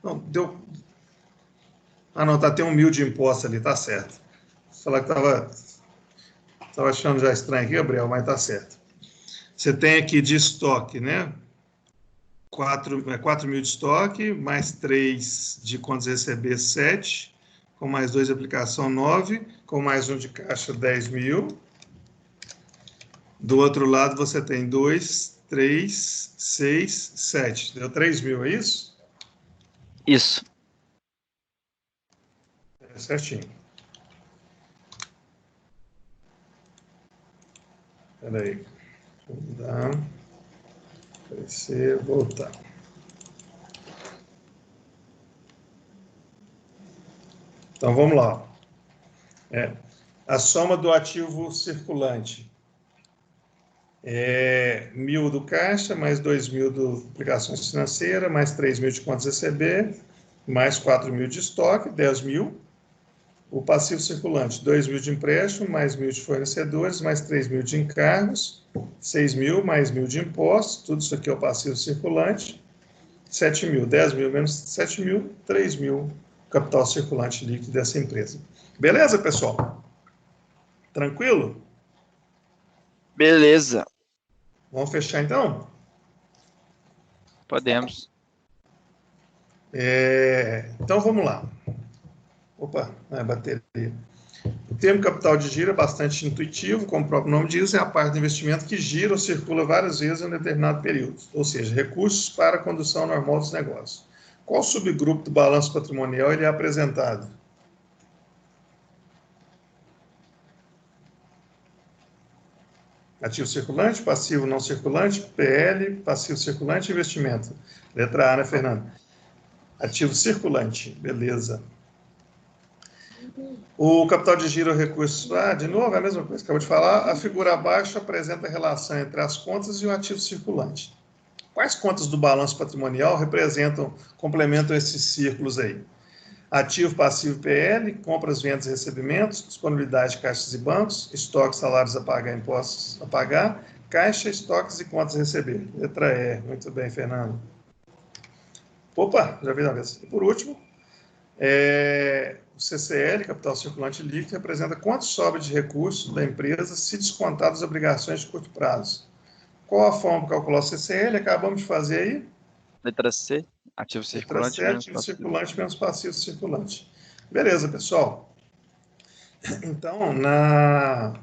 Não, deu... Ah, não, tem 1.000 de imposto ali, tá certo. Falar que tava achando já estranho aqui, Gabriel, mas tá certo. Você tem aqui de estoque, né? 4.000 de estoque, mais 3 de contas a receber, 7, com mais 2 de aplicação, 9, com mais 1 de caixa, 10.000. Do outro lado, você tem 2, 3, 6, 7. Deu 3.000, é isso? Isso. Certinho. Espera aí. Vamos dar. Crescer, voltar. Então, vamos lá. A soma do ativo circulante é 1.000 do caixa, mais 2.000 do aplicações financeiras, mais 3.000 de contas a receber, mais 4.000 de estoque, 10.000. O passivo circulante, 2.000 de empréstimo, mais 1.000 de fornecedores, mais 3.000 de encargos, 6.000, mais 1.000 de impostos, tudo isso aqui é o passivo circulante, 7.000, 10.000 menos 7.000, 3.000, capital circulante líquido dessa empresa. Beleza, pessoal? Tranquilo? Beleza. Vamos fechar, então? Podemos. Então, vamos lá. Opa, bateria. O termo capital de giro é bastante intuitivo, como o próprio nome diz, é a parte do investimento que gira ou circula várias vezes em um determinado período, ou seja, recursos para a condução normal dos negócios. Qual subgrupo do balanço patrimonial ele é apresentado? Ativo circulante, passivo não circulante, PL, passivo circulante, investimento. Letra A, né, Fernando? Ativo circulante, beleza. O capital de giro recursos, de novo, é a mesma coisa que acabou de falar. A figura abaixo apresenta a relação entre as contas e o ativo circulante. Quais contas do balanço patrimonial complementam esses círculos aí? Ativo, passivo, PL, compras, vendas e recebimentos, disponibilidade de caixas e bancos, estoques, salários a pagar, impostos a pagar, caixa, estoques e contas a receber. Letra E. Muito bem, Fernando. Opa, já vi uma vez. E por último, o CCL, capital circulante líquido, representa quanto sobra de recursos da empresa se descontar das obrigações de curto prazo. Qual a forma para calcular o CCL? Acabamos de fazer aí. Letra C, ativo circulante menos ativo passivo. circulante menos passivo circulante. Beleza, pessoal. Então, a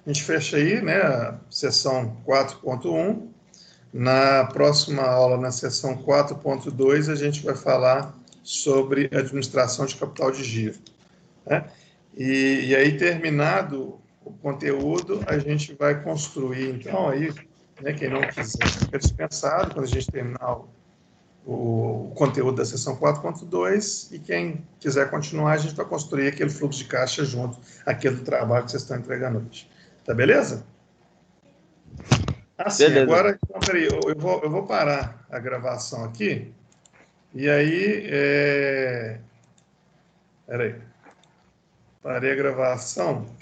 gente fecha aí, né, a sessão 4.1. Na próxima aula, na sessão 4.2, a gente vai falar sobre administração de capital de giro, né? E aí, terminado o conteúdo, a gente vai construir, então, aí, né, quem não quiser fica dispensado quando a gente terminar o conteúdo da sessão 4.2, e quem quiser continuar, a gente vai construir aquele fluxo de caixa junto, aquele do trabalho que vocês estão entregando hoje. Tá beleza? Assim, Beleza. agora, então, peraí, eu vou parar a gravação aqui, e aí, peraí, parei a gravação,